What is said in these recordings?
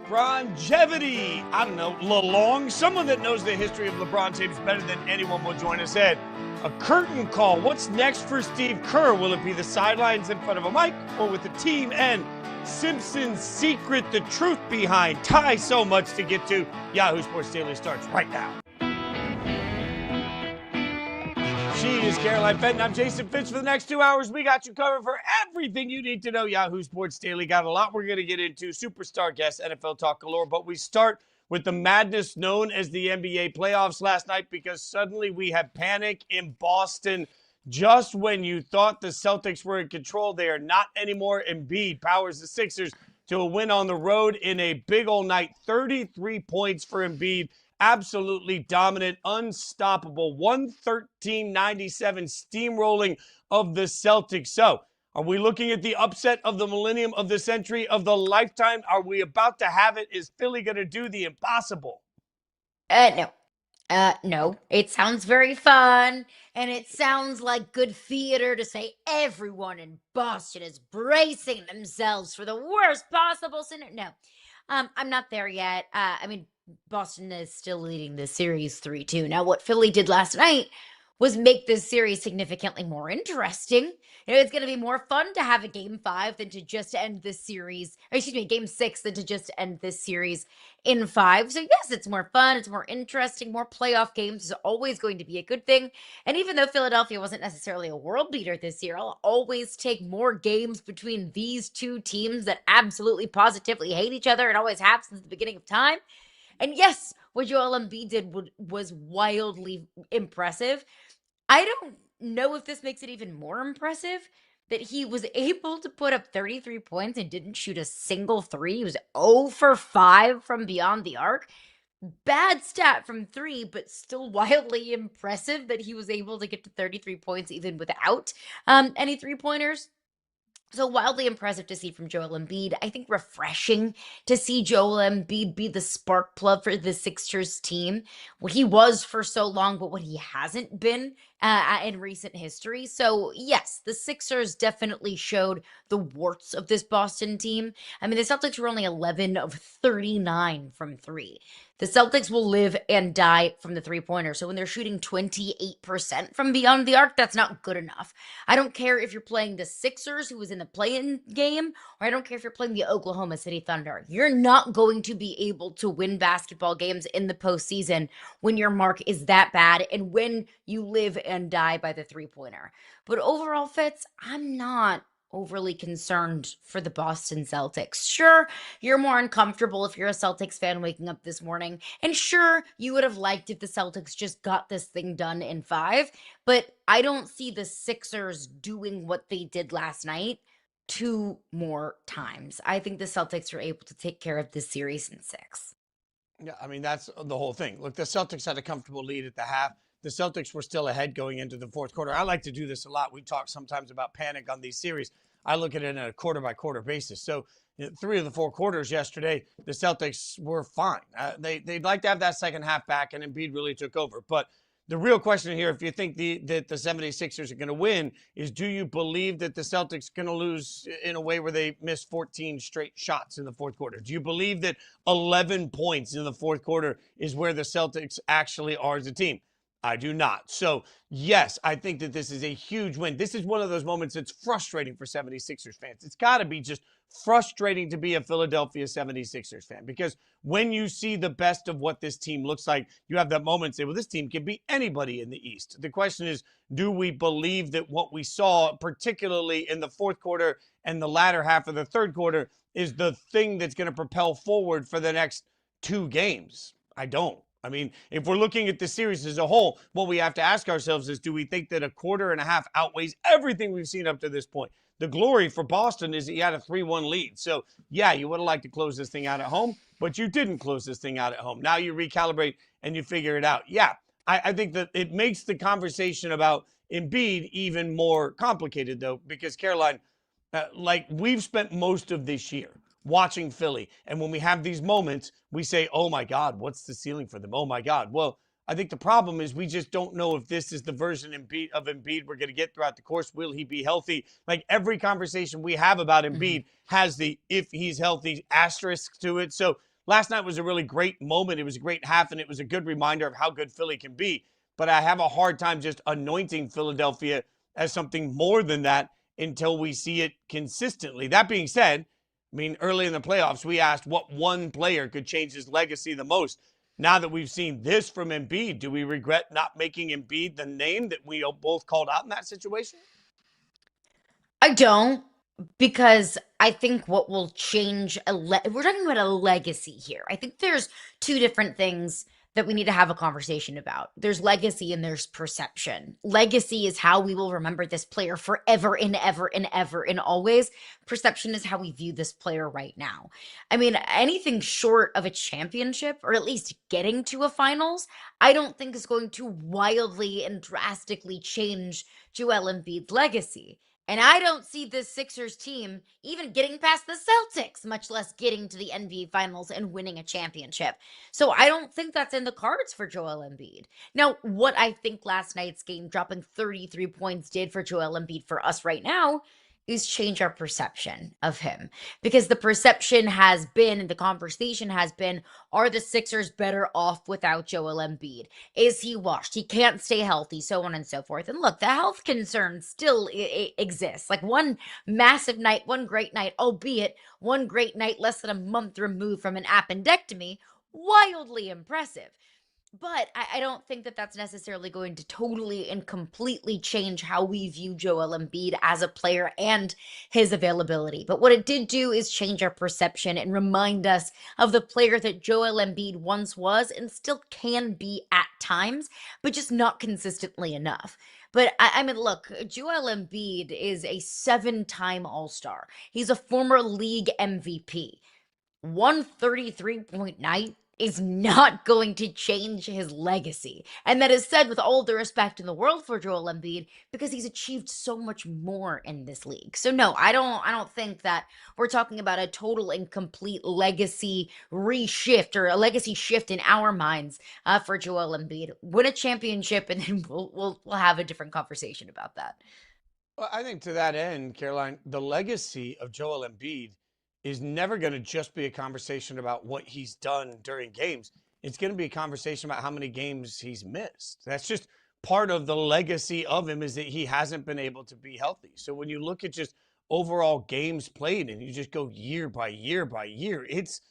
LeBronjevity. I don't know, LeLong. Someone that knows the history of LeBron James better than anyone will join us. Ed, a curtain call. What's next for Steve Kerr? Will it be the sidelines in front of a mic or with the team? And Simpson's secret, the truth behind. Ty, so much to get to. Yahoo Sports Daily starts right now. She is Caroline Fenton. I'm Jason Fitz. For the next 2 hours, we got you covered for everything you need to know. Yahoo Sports Daily got a lot we're going to get into. Superstar guests, NFL talk galore. But we start with the madness known as the NBA playoffs last night because suddenly we had panic in Boston. Just when you thought the Celtics were in control, they are not anymore. Embiid powers the Sixers to a win on the road in a big old night. 33 points for Embiid. Absolutely dominant, unstoppable, 113-97 steamrolling of the Celtics. So, are we looking at the upset of the millennium, of the century, of the lifetime? Are we about to have it? Is Philly going to do the impossible? No. No. It sounds very fun, and it sounds like good theater to say everyone in Boston is bracing themselves for the worst possible scenario. No, I'm not there yet. Boston is still leading the series 3-2. Now, what Philly did last night was make this series significantly more interesting. It's going to be more fun to have a game 5 than to just end this series, game 6 than to just end this series in 5. So yes, it's more fun. It's more interesting. More playoff games is always going to be a good thing. And even though Philadelphia wasn't necessarily a world beater this year, I'll always take more games between these two teams that absolutely positively hate each other and always have since the beginning of time. And yes, what Joel Embiid did was wildly impressive. I don't know if this makes it even more impressive that he was able to put up 33 points and didn't shoot a single three. He was 0 for 5 from beyond the arc. Bad stat from 3, but still wildly impressive that he was able to get to 33 points even without any three-pointers. So wildly impressive to see from Joel Embiid. I think refreshing to see Joel Embiid be the spark plug for the Sixers team. What he was for so long, but what he hasn't been in recent history. So yes, the Sixers definitely showed the warts of this Boston team. The Celtics were only 11 of 39 from 3. The Celtics will live and die from the three-pointer. So when they're shooting 28% from beyond the arc, that's not good enough. I don't care if you're playing the Sixers, who was in the play-in game, or I don't care if you're playing the Oklahoma City Thunder. You're not going to be able to win basketball games in the postseason when your mark is that bad and when you live and die by the three-pointer. But overall, Fitz, I'm not overly concerned for the Boston Celtics. Sure, you're more uncomfortable if you're a Celtics fan waking up this morning. And sure, you would have liked if the Celtics just got this thing done in 5. But I don't see the Sixers doing what they did last night 2 more times. I think the Celtics are able to take care of this series in 6. Yeah, that's the whole thing. Look, the Celtics had a comfortable lead at the half. The Celtics were still ahead going into the fourth quarter. I like to do this a lot. We talk sometimes about panic on these series. I look at it on a quarter-by-quarter basis. So 3 of the 4 quarters yesterday, the Celtics were fine. They'd like to have that second half back, and Embiid really took over. But the real question here, if you think that the 76ers are going to win, is do you believe that the Celtics are going to lose in a way where they miss 14 straight shots in the fourth quarter? Do you believe that 11 points in the fourth quarter is where the Celtics actually are as a team? I do not. So, yes, I think that this is a huge win. This is one of those moments that's frustrating for 76ers fans. It's got to be just frustrating to be a Philadelphia 76ers fan because when you see the best of what this team looks like, you have that moment and say, well, this team can beat anybody in the East. The question is, do we believe that what we saw, particularly in the fourth quarter and the latter half of the third quarter, is the thing that's going to propel forward for the next 2 games? I don't. If we're looking at the series as a whole, what we have to ask ourselves is, do we think that a quarter and a half outweighs everything we've seen up to this point? The glory for Boston is that you had a 3-1 lead. So, yeah, you would have liked to close this thing out at home, but you didn't close this thing out at home. Now you recalibrate and you figure it out. Yeah, I think that it makes the conversation about Embiid even more complicated, though, because, Caroline, we've spent most of this year watching Philly. And when we have these moments, we say, oh my God, what's the ceiling for them? Oh my God. Well, I think the problem is we just don't know if this is the version of Embiid we're going to get throughout the course. Will he be healthy? Like every conversation we have about Embiid has the if he's healthy asterisk to it. So last night was a really great moment. It was a great half, and it was a good reminder of how good Philly can be. But I have a hard time just anointing Philadelphia as something more than that until we see it consistently. That being said, I mean, early in the playoffs, we asked what one player could change his legacy the most. Now that we've seen this from Embiid, do we regret not making Embiid the name that we both called out in that situation? I don't, because I think what will change we're talking about a legacy here. I think there's two different things that we need to have a conversation about. There's legacy and there's perception. Legacy is how we will remember this player forever and ever and ever and always. Perception is how we view this player right now. I mean, anything short of a championship, or at least getting to a finals, I don't think is going to wildly and drastically change Joel Embiid's legacy. And I don't see this Sixers team even getting past the Celtics, much less getting to the NBA Finals and winning a championship. So I don't think that's in the cards for Joel Embiid. Now, what I think last night's game, dropping 33 points, did for Joel Embiid for us right now is change our perception of him. Because the perception has been, and the conversation has been, are the Sixers better off without Joel Embiid? Is he washed? He can't stay healthy, so on and so forth. And look, the health concern still exists. Like one massive night, one great night, albeit one great night less than a month removed from an appendectomy, wildly impressive. But I don't think that that's necessarily going to totally and completely change how we view Joel Embiid as a player and his availability. But what it did do is change our perception and remind us of the player that Joel Embiid once was and still can be at times, but just not consistently enough. But I mean, look, Joel Embiid is a 7-time All-Star. He's a former league MVP. 133-point night is not going to change his legacy. And that is said with all the respect in the world for Joel Embiid, because he's achieved so much more in this league. So no, I don't think that we're talking about a total and complete legacy reshift or a legacy shift in our minds for Joel Embiid. Win a championship, and then we'll have a different conversation about that. Well, I think to that end, Caroline, the legacy of Joel Embiid is never going to just be a conversation about what he's done during games. It's going to be a conversation about how many games he's missed. That's just part of the legacy of him, is that he hasn't been able to be healthy. So when you look at just overall games played and you just go year by year by year, it's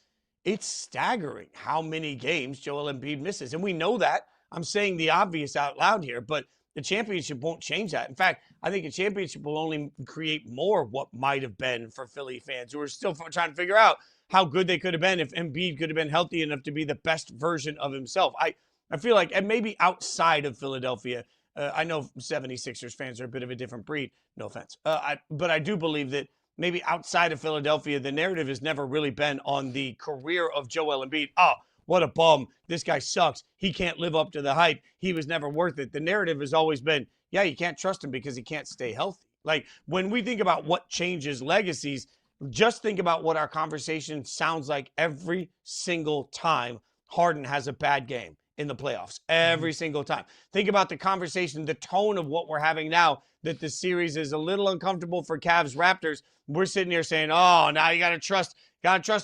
staggering how many games Joel Embiid misses. And we know that. I'm saying the obvious out loud here, but the championship won't change that. In fact, I think a championship will only create more what might have been for Philly fans who are still trying to figure out how good they could have been if Embiid could have been healthy enough to be the best version of himself. I feel like, and maybe outside of Philadelphia, I know 76ers fans are a bit of a different breed, no offense. But I do believe that maybe outside of Philadelphia, the narrative has never really been on the career of Joel Embiid. Oh, what a bum. This guy sucks. He can't live up to the hype. He was never worth it. The narrative has always been, yeah, you can't trust him because he can't stay healthy. Like, when we think about what changes legacies, just think about what our conversation sounds like every single time Harden has a bad game in the playoffs. Every single time. Think about the conversation, the tone of what we're having now, that the series is a little uncomfortable for Cavs Raptors. We're sitting here saying, oh, now you got to trust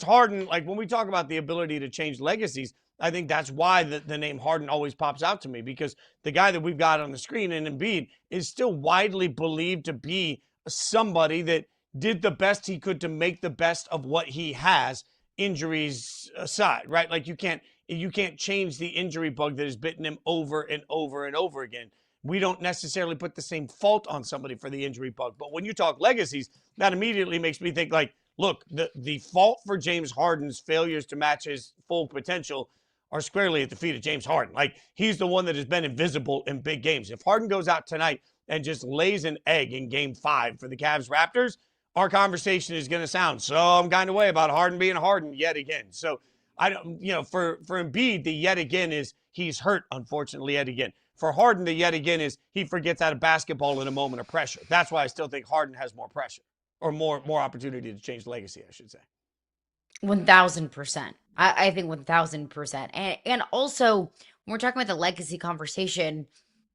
Harden. Like, when we talk about the ability to change legacies, I think that's why the name Harden always pops out to me, because the guy that we've got on the screen in Embiid is still widely believed to be somebody that did the best he could to make the best of what he has, injuries aside, right? Like, you can't change the injury bug that has bitten him over and over and over again. We don't necessarily put the same fault on somebody for the injury bug. But when you talk legacies, that immediately makes me think, like, look, the fault for James Harden's failures to match his full potential are squarely at the feet of James Harden. Like, he's the one that has been invisible in big games. If Harden goes out tonight and just lays an egg in game 5 for the Cavs Raptors, our conversation is going to sound some kind of way about Harden being Harden yet again. So I don't, for Embiid, the yet again is he's hurt, unfortunately, yet again. For Harden, the yet again is he forgets how to basketball in a moment of pressure. That's why I still think Harden has more pressure, or more opportunity to change legacy, I should say. 1,000%. I think 1,000%. And also, when we're talking about the legacy conversation,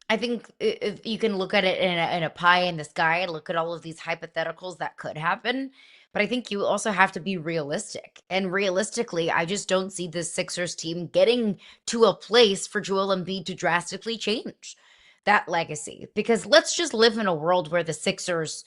I think if you can look at it in a pie in the sky and look at all of these hypotheticals that could happen. But I think you also have to be realistic. And realistically, I just don't see this Sixers team getting to a place for Joel Embiid to drastically change that legacy. Because let's just live in a world where the Sixers,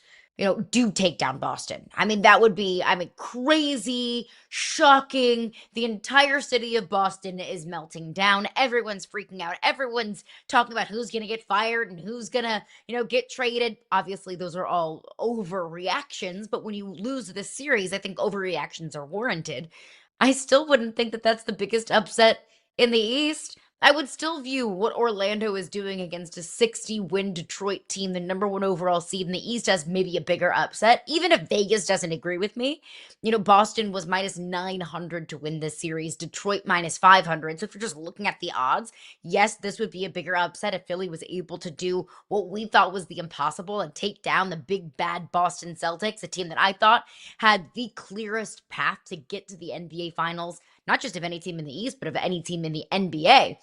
do take down Boston. I mean, that would be, crazy, shocking. The entire city of Boston is melting down. Everyone's freaking out. Everyone's talking about who's going to get fired and who's going to, get traded. Obviously, those are all overreactions, but when you lose this series, I think overreactions are warranted. I still wouldn't think that that's the biggest upset in the East. I would still view what Orlando is doing against a 60-win Detroit team, the number one overall seed in the East, as maybe a bigger upset. Even if Vegas doesn't agree with me, Boston was minus 900 to win this series, Detroit minus 500. So if you're just looking at the odds, yes, this would be a bigger upset if Philly was able to do what we thought was the impossible and take down the big bad Boston Celtics, a team that I thought had the clearest path to get to the NBA Finals, not just of any team in the East, but of any team in the NBA.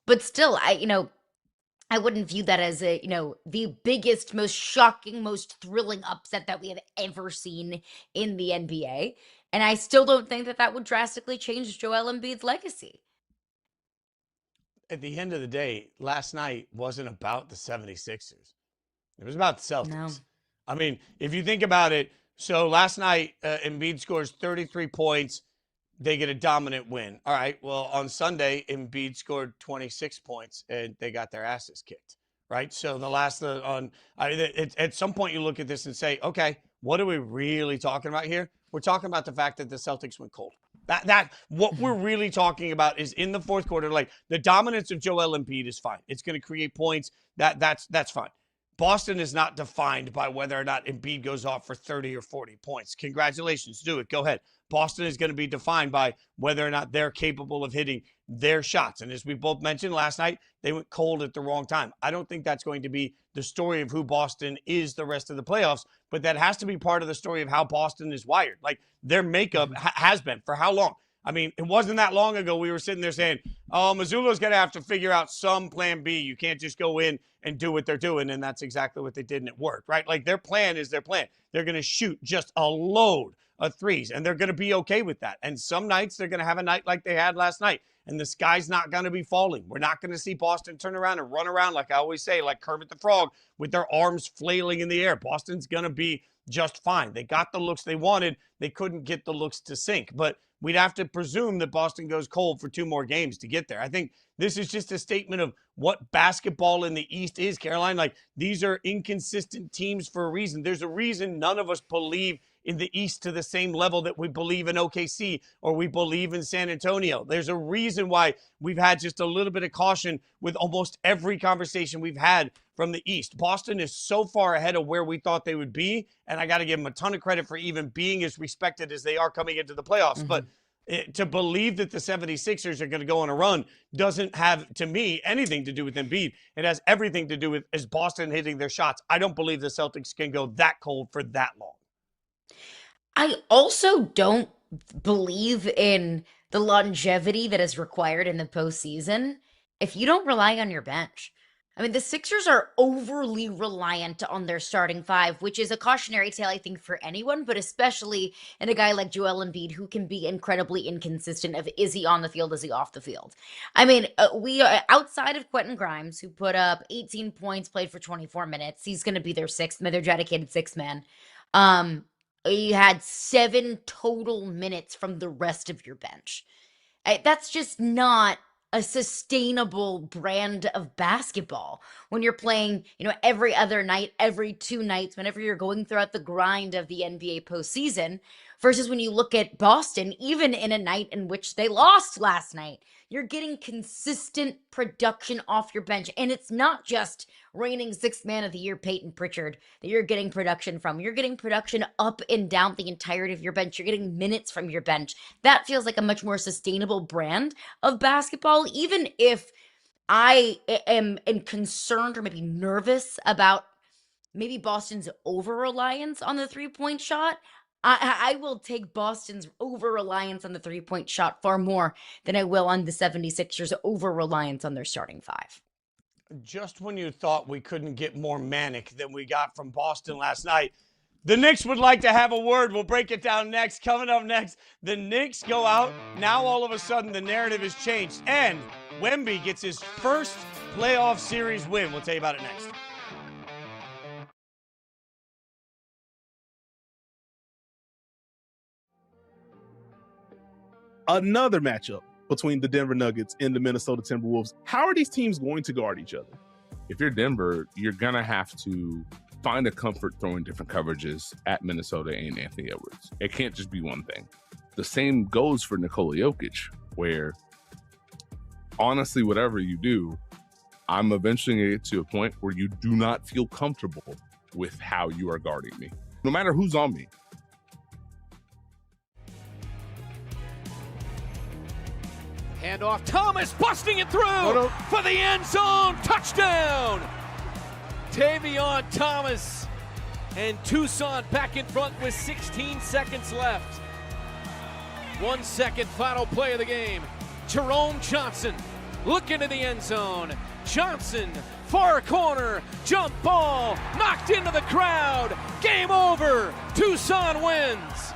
But still, I wouldn't view that as the biggest, most shocking, most thrilling upset that we have ever seen in the NBA. And I still don't think that that would drastically change Joel Embiid's legacy. At the end of the day, last night wasn't about the 76ers. It was about the Celtics. No. I mean, if you think about it, so last night, Embiid scores 33 points. They get a dominant win. All right. Well, on Sunday, Embiid scored 26 points and they got their asses kicked. Right. So at some point you look at this and say, okay, what are we really talking about here? We're talking about the fact that the Celtics went cold. What we're really talking about is in the fourth quarter, like the dominance of Joel Embiid is fine. It's going to create points. That's fine. Boston is not defined by whether or not Embiid goes off for 30 or 40 points. Congratulations. Do it. Go ahead. Boston is going to be defined by whether or not they're capable of hitting their shots. And as we both mentioned last night, they went cold at the wrong time. I don't think that's going to be the story of who Boston is the rest of the playoffs, but that has to be part of the story of how Boston is wired. Like their makeup has been for how long? I mean, it wasn't that long ago we were sitting there saying, oh, Missoula's going to have to figure out some plan B. You can't just go in and do what they're doing. And that's exactly what they did, and it worked, right? Like their plan is their plan. They're going to shoot just a load of threes, and they're going to be okay with that. And some nights they're going to have a night like they had last night, and the sky's not going to be falling. We're not going to see Boston turn around and run around, like I always say, like Kermit the Frog, with their arms flailing in the air. Boston's going to be just fine. They got the looks they wanted. They couldn't get the looks to sink. But we'd have to presume that Boston goes cold for 2 more games to get there. I think this is just a statement of what basketball in the East is, Caroline. Like, these are inconsistent teams for a reason. There's a reason none of us believe in the East to the same level that we believe in OKC or we believe in San Antonio. There's a reason why we've had just a little bit of caution with almost every conversation we've had from the East. Boston is so far ahead of where we thought they would be, and I got to give them a ton of credit for even being as respected as they are coming into the playoffs. Mm-hmm. But to believe that the 76ers are going to go on a run doesn't have, to me, anything to do with Embiid. It has everything to do with is Boston hitting their shots. I don't believe the Celtics can go that cold for that long. I also don't believe in the longevity that is required in the postseason if you don't rely on your bench. I mean, the Sixers are overly reliant on their starting 5, which is a cautionary tale, I think, for anyone, but especially in a guy like Joel Embiid, who can be incredibly inconsistent of is he on the field, is he off the field? I mean, we are outside of Quentin Grimes, who put up 18 points, played for 24 minutes. He's going to be their dedicated sixth man. You had 7 total minutes from the rest of your bench. That's just not a sustainable brand of basketball when you're playing, every other night, every 2 nights, whenever you're going throughout the grind of the NBA postseason, versus when you look at Boston, even in a night in which they lost last night, you're getting consistent production off your bench. And it's not just reigning sixth man of the year, Peyton Pritchard, that you're getting production from. You're getting production up and down the entirety of your bench. You're getting minutes from your bench. That feels like a much more sustainable brand of basketball, even if I am concerned or maybe nervous about maybe Boston's over-reliance on the three-point shot. I will take Boston's over-reliance on the three-point shot far more than I will on the 76ers' over-reliance on their starting 5. Just when you thought we couldn't get more manic than we got from Boston last night, The Knicks would like to have a word. We'll break it down next. Coming up next, the Knicks go out. Now all of a sudden the narrative has changed. And Wemby gets his first playoff series win. We'll tell you about it next. Another matchup between the Denver Nuggets and the Minnesota Timberwolves. How are these teams going to guard each other? If you're Denver, you're going to have to find a comfort throwing different coverages at Minnesota and Anthony Edwards. It can't just be one thing. The same goes for Nikola Jokic, where honestly, whatever you do, I'm eventually going to get to a point where you do not feel comfortable with how you are guarding me, no matter who's on me. Handoff, Thomas busting it through for the end zone, touchdown! Tavion Thomas and Tucson back in front with 16 seconds left. 1 second, final play of the game. Jerome Johnson looking to the end zone. Johnson, far corner, jump ball, knocked into the crowd. Game over, Tucson wins.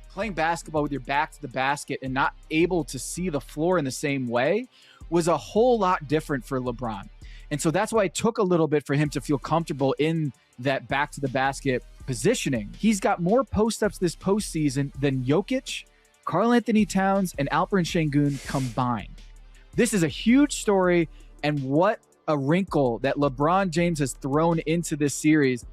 Playing basketball with your back to the basket and not able to see the floor in the same way was a whole lot different for LeBron. And so that's why it took a little bit for him to feel comfortable in that back to the basket positioning. He's got more post-ups this postseason than Jokic, Karl Anthony Towns, and Alperen Şengün combined. This is a huge story, and what a wrinkle that LeBron James has thrown into this series.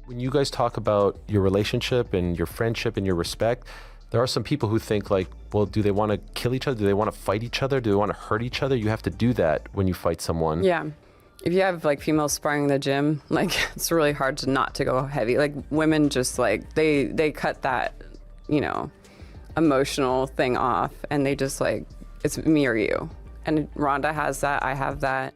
When you guys talk about your relationship and your friendship and your respect, there are some people who think like, well, do they want to kill each other? Do they want to fight each other? Do they want to hurt each other? You have to do that when you fight someone. Yeah. If you have like females sparring in the gym, like it's really hard to not to go heavy. Like women just like, they cut that, you know, emotional thing off and they just like, it's me or you. And Rhonda has that, I have that.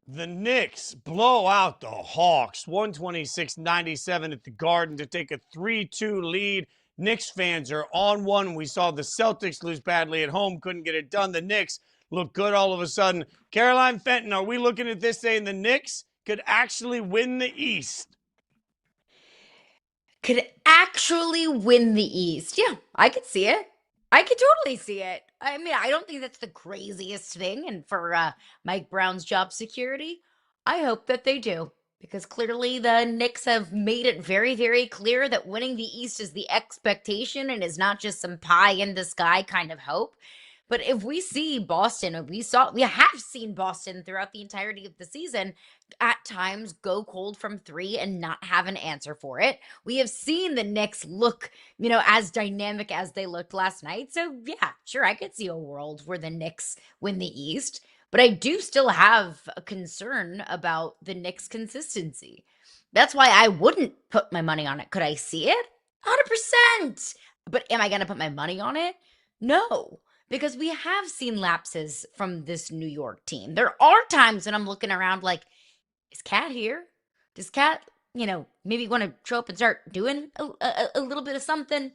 The Knicks blow out the Hawks, 126-97 at the Garden to take a 3-2 lead. Knicks fans are on one. We saw the Celtics lose badly at home, couldn't get it done. The Knicks look good all of a sudden. Caroline Fenton, are we looking at this saying the Knicks could actually win the East? Could actually win the East. Yeah, I could see it. I could totally see it. I mean, I don't think that's the craziest thing. And for Mike Brown's job security, I hope that they do. Because clearly the Knicks have made it very, very clear that winning the East is the expectation and is not just some pie in the sky kind of hope. But if we see Boston, we have seen Boston throughout the entirety of the season at times go cold from three and not have an answer for it. We have seen the Knicks look, as dynamic as they looked last night. So yeah, sure, I could see a world where the Knicks win the East. But I do still have a concern about the Knicks' consistency. That's why I wouldn't put my money on it. Could I see it? 100%. But am I going to put my money on it? No. Because we have seen lapses from this New York team. There are times when I'm looking around like, is Cat here? Does Cat, maybe want to show up and start doing a little bit of something?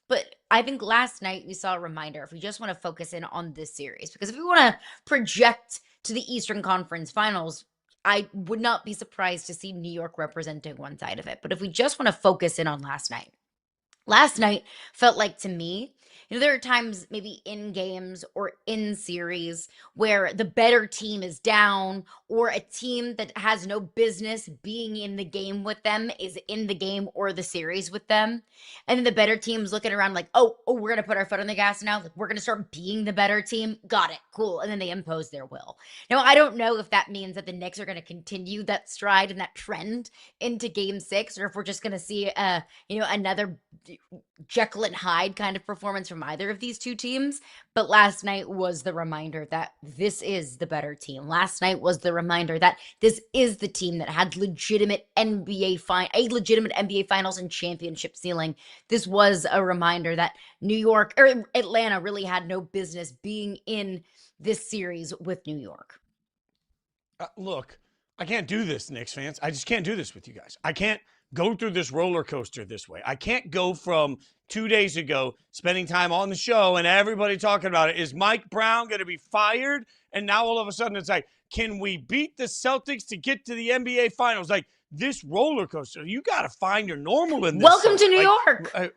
But I think last night we saw a reminder if we just want to focus in on this series. Because if we want to project to the Eastern Conference Finals, I would not be surprised to see New York representing one side of it. But if we just want to focus in on last night felt like to me, there are times maybe in games or in series where the better team is down or a team that has no business being in the game with them is in the game or the series with them. And then the better team's looking around like, oh, we're going to put our foot on the gas now. Like, we're going to start being the better team. Got it. Cool. And then they impose their will. Now, I don't know if that means that the Knicks are going to continue that stride and that trend into game 6, or if we're just going to see, another Jekyll and Hyde kind of performance from either of these two teams. But last night was the reminder that this is the better team. Last night was the reminder that this is the team that had legitimate NBA Finals and championship ceiling. This was a reminder that New York or Atlanta really had no business being in this series with New York. Look, I can't do this, Knicks fans. I just can't do this with you guys. I can't go through this roller coaster this way. I can't go from 2 days ago spending time on the show and everybody talking about it. Is Mike Brown going to be fired? And now all of a sudden it's like, can we beat the Celtics to get to the NBA Finals? Like, this roller coaster, you got to find your normal in this. Welcome to New York.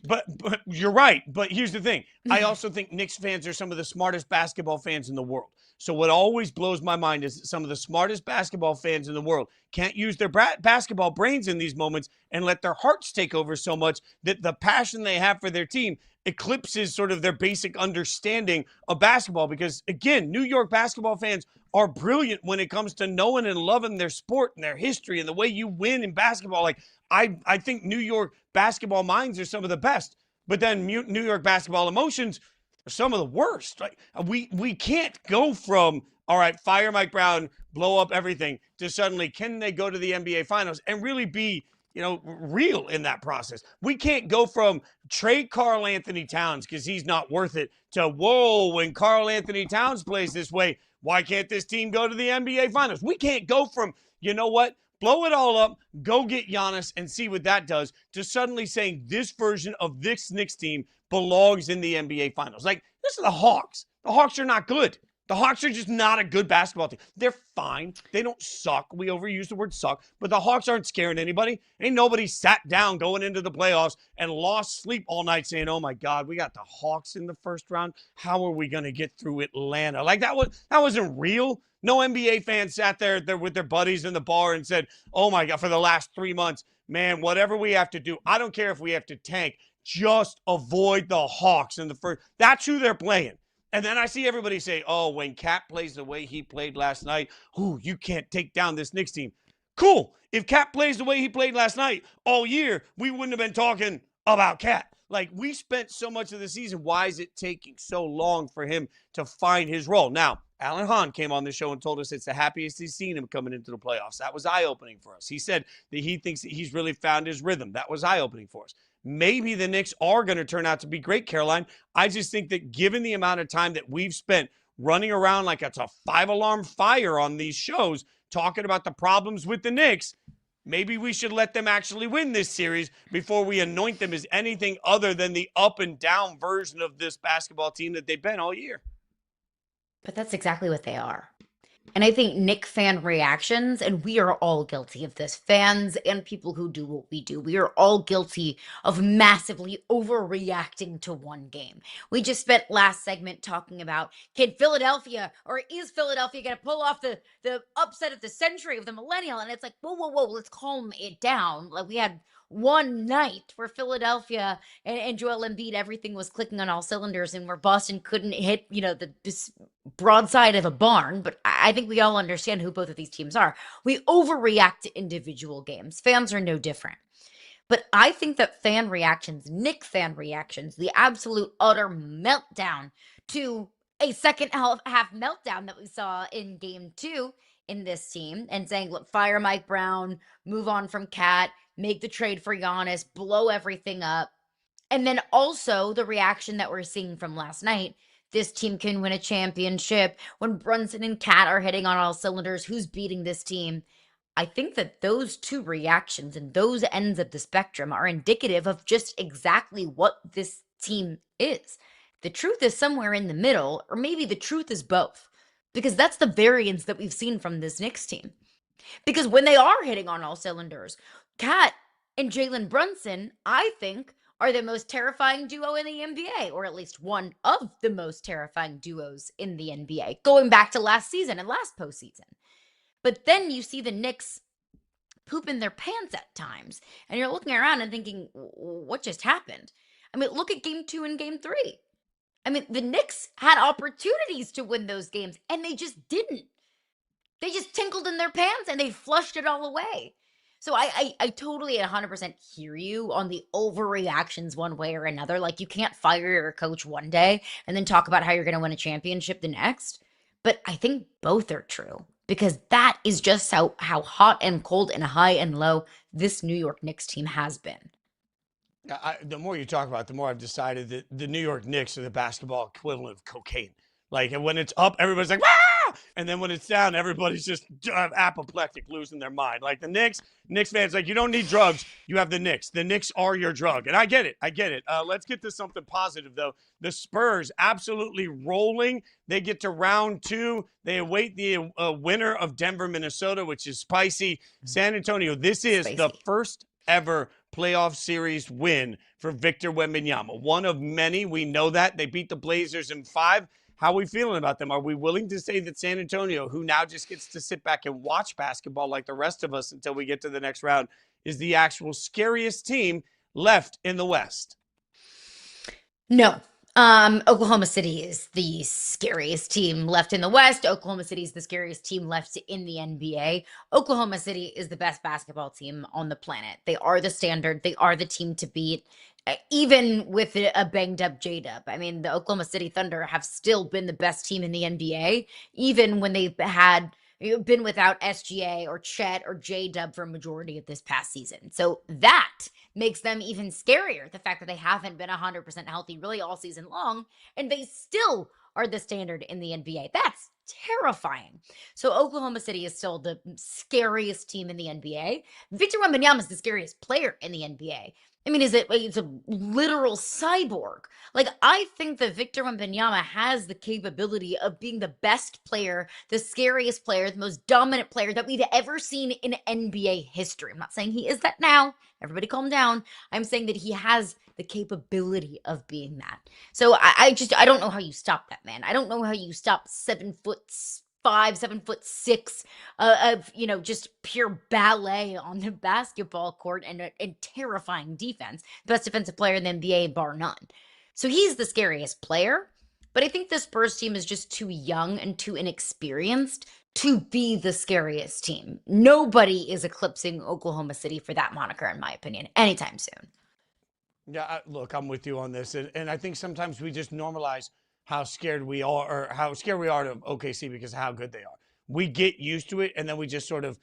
But you're right. But here's the thing. I also think Knicks fans are some of the smartest basketball fans in the world. So what always blows my mind is that some of the smartest basketball fans in the world can't use their basketball brains in these moments and let their hearts take over so much that the passion they have for their team eclipses sort of their basic understanding of basketball. Because, again, New York basketball fans are brilliant when it comes to knowing and loving their sport and their history and the way you win in basketball. Like, I think New York basketball minds are some of the best, but then New York basketball emotions are some of the worst. Like, we can't go from, all right, fire Mike Brown, blow up everything, to suddenly, can they go to the NBA Finals and really be, real in that process? We can't go from trade Karl Anthony Towns because he's not worth it to, whoa, when Karl Anthony Towns plays this way, why can't this team go to the NBA Finals? We can't go from, you know what, blow it all up, go get Giannis and see what that does, to suddenly saying this version of this Knicks team belongs in the NBA Finals. Like, this is the Hawks. The Hawks are not good. The Hawks are just not a good basketball team. They're fine. They don't suck. We overuse the word suck. But the Hawks aren't scaring anybody. Ain't nobody sat down going into the playoffs and lost sleep all night saying, oh, my God, we got the Hawks in the first round. How are we going to get through Atlanta? Like, that wasn't real. No NBA fans sat there with their buddies in the bar and said, oh, my God, for the last 3 months, man, whatever we have to do, I don't care if we have to tank, just avoid the Hawks in the first. That's who they're playing. And then I see everybody say, oh, when Cat plays the way he played last night, you can't take down this Knicks team. Cool. If Cat plays the way he played last night all year, we wouldn't have been talking about Cat. Like, we spent so much of the season. Why is it taking so long for him to find his role? Now, Alan Hahn came on the show and told us it's the happiest he's seen him coming into the playoffs. That was eye-opening for us. He said that he thinks that he's really found his rhythm. That was eye-opening for us. Maybe the Knicks are going to turn out to be great, Caroline. I just think that given the amount of time that we've spent running around like it's a 5-alarm fire on these shows, talking about the problems with the Knicks, maybe we should let them actually win this series before we anoint them as anything other than the up and down version of this basketball team that they've been all year. But that's exactly what they are. And I think Knick fan reactions, and we are all guilty of this, fans and people who do what we do, we are all guilty of massively overreacting to one game. We just spent last segment talking about, can Philadelphia, or is Philadelphia going to pull off the upset of the century, of the millennial? And it's like, whoa, let's calm it down. Like, we had one night where Philadelphia and Joel Embiid, everything was clicking on all cylinders, and where Boston couldn't hit, this broadside of a barn. But I think we all understand who both of these teams are. We overreact to individual games. Fans are no different. But I think that fan reactions, Knick fan reactions, the absolute utter meltdown to a second half meltdown that we saw in game 2 in this team, and saying, look, fire Mike Brown, move on from Cat, make the trade for Giannis, blow everything up. And then also the reaction that we're seeing from last night, this team can win a championship when Brunson and Cat are hitting on all cylinders. Who's beating this team? I think that those two reactions and those ends of the spectrum are indicative of just exactly what this team is. The truth is somewhere in the middle, or maybe the truth is both, because that's the variance that we've seen from this Knicks team. Because when they are hitting on all cylinders, Cat and Jalen Brunson, I think, are the most terrifying duo in the NBA, or at least one of the most terrifying duos in the NBA, going back to last season and last postseason. But then you see the Knicks pooping their pants at times, and you're looking around and thinking, what just happened? I mean, look at game 2 and game 3. I mean, the Knicks had opportunities to win those games, and they just didn't. They just tinkled in their pants, and they flushed it all away. So I totally 100% hear you on the overreactions one way or another. Like, you can't fire your coach one day and then talk about how you're going to win a championship the next. But I think both are true, because that is just how hot and cold and high and low this New York Knicks team has been. The more you talk about it, the more I've decided that the New York Knicks are the basketball equivalent of cocaine. Like, when it's up, everybody's like, ah! And then when it's down, everybody's just apoplectic, losing their mind. Like the Knicks fans, like, you don't need drugs. You have the Knicks. The Knicks are your drug. And I get it. Let's get to something positive, though. The Spurs absolutely rolling. They get to round 2. They await the winner of Denver, Minnesota, which is spicy. San Antonio, this is the first ever playoff series win for Victor Wembanyama. One of many. We know that. They beat the Blazers in 5. How are we feeling about them? Are we willing to say that San Antonio, who now just gets to sit back and watch basketball like the rest of us until we get to the next round, is the actual scariest team left in the West? No. Oklahoma City is the scariest team left in the West. Oklahoma City is the scariest team left in the NBA. Oklahoma City is the best basketball team on the planet. They are the standard. They are the team to beat, even with a banged up J-Dub. I mean, the Oklahoma City Thunder have still been the best team in the NBA, even when they've been without SGA or Chet or J-Dub for a majority of this past season. So that makes them even scarier. The fact that they haven't been 100% healthy really all season long, and they still are the standard in the NBA. That's terrifying. So Oklahoma City is still the scariest team in the NBA. Victor Wembanyama is the scariest player in the NBA. I mean, it's a literal cyborg. Like, I think that Victor Wembanyama has the capability of being the best player, the scariest player, the most dominant player that we've ever seen in NBA history. I'm not saying he is that now. Everybody calm down. I'm saying that he has the capability of being that. So I don't know how you stop that, man. I don't know how you stop 7'5", 7'6" of just pure ballet on the basketball court and terrifying defense. Best defensive player in the NBA, bar none. So he's the scariest player. But I think the Spurs team is just too young and too inexperienced to be the scariest team. Nobody is eclipsing Oklahoma City for that moniker, in my opinion, anytime soon. Yeah, look, I'm with you on this. And I think sometimes we just normalize how scared we are, or how scared we are of OKC because of how good they are. We get used to it, and then we sort of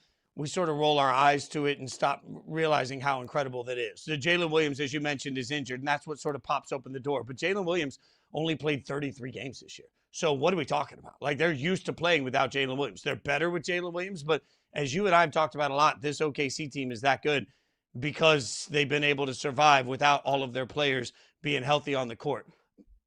roll our eyes to it and stop realizing how incredible that is. So Jalen Williams, as you mentioned, is injured, and that's what sort of pops open the door. But Jalen Williams only played 33 games this year. So what are we talking about? Like, they're used to playing without Jalen Williams. They're better with Jalen Williams, but as you and I have talked about a lot, this OKC team is that good because they've been able to survive without all of their players being healthy on the court.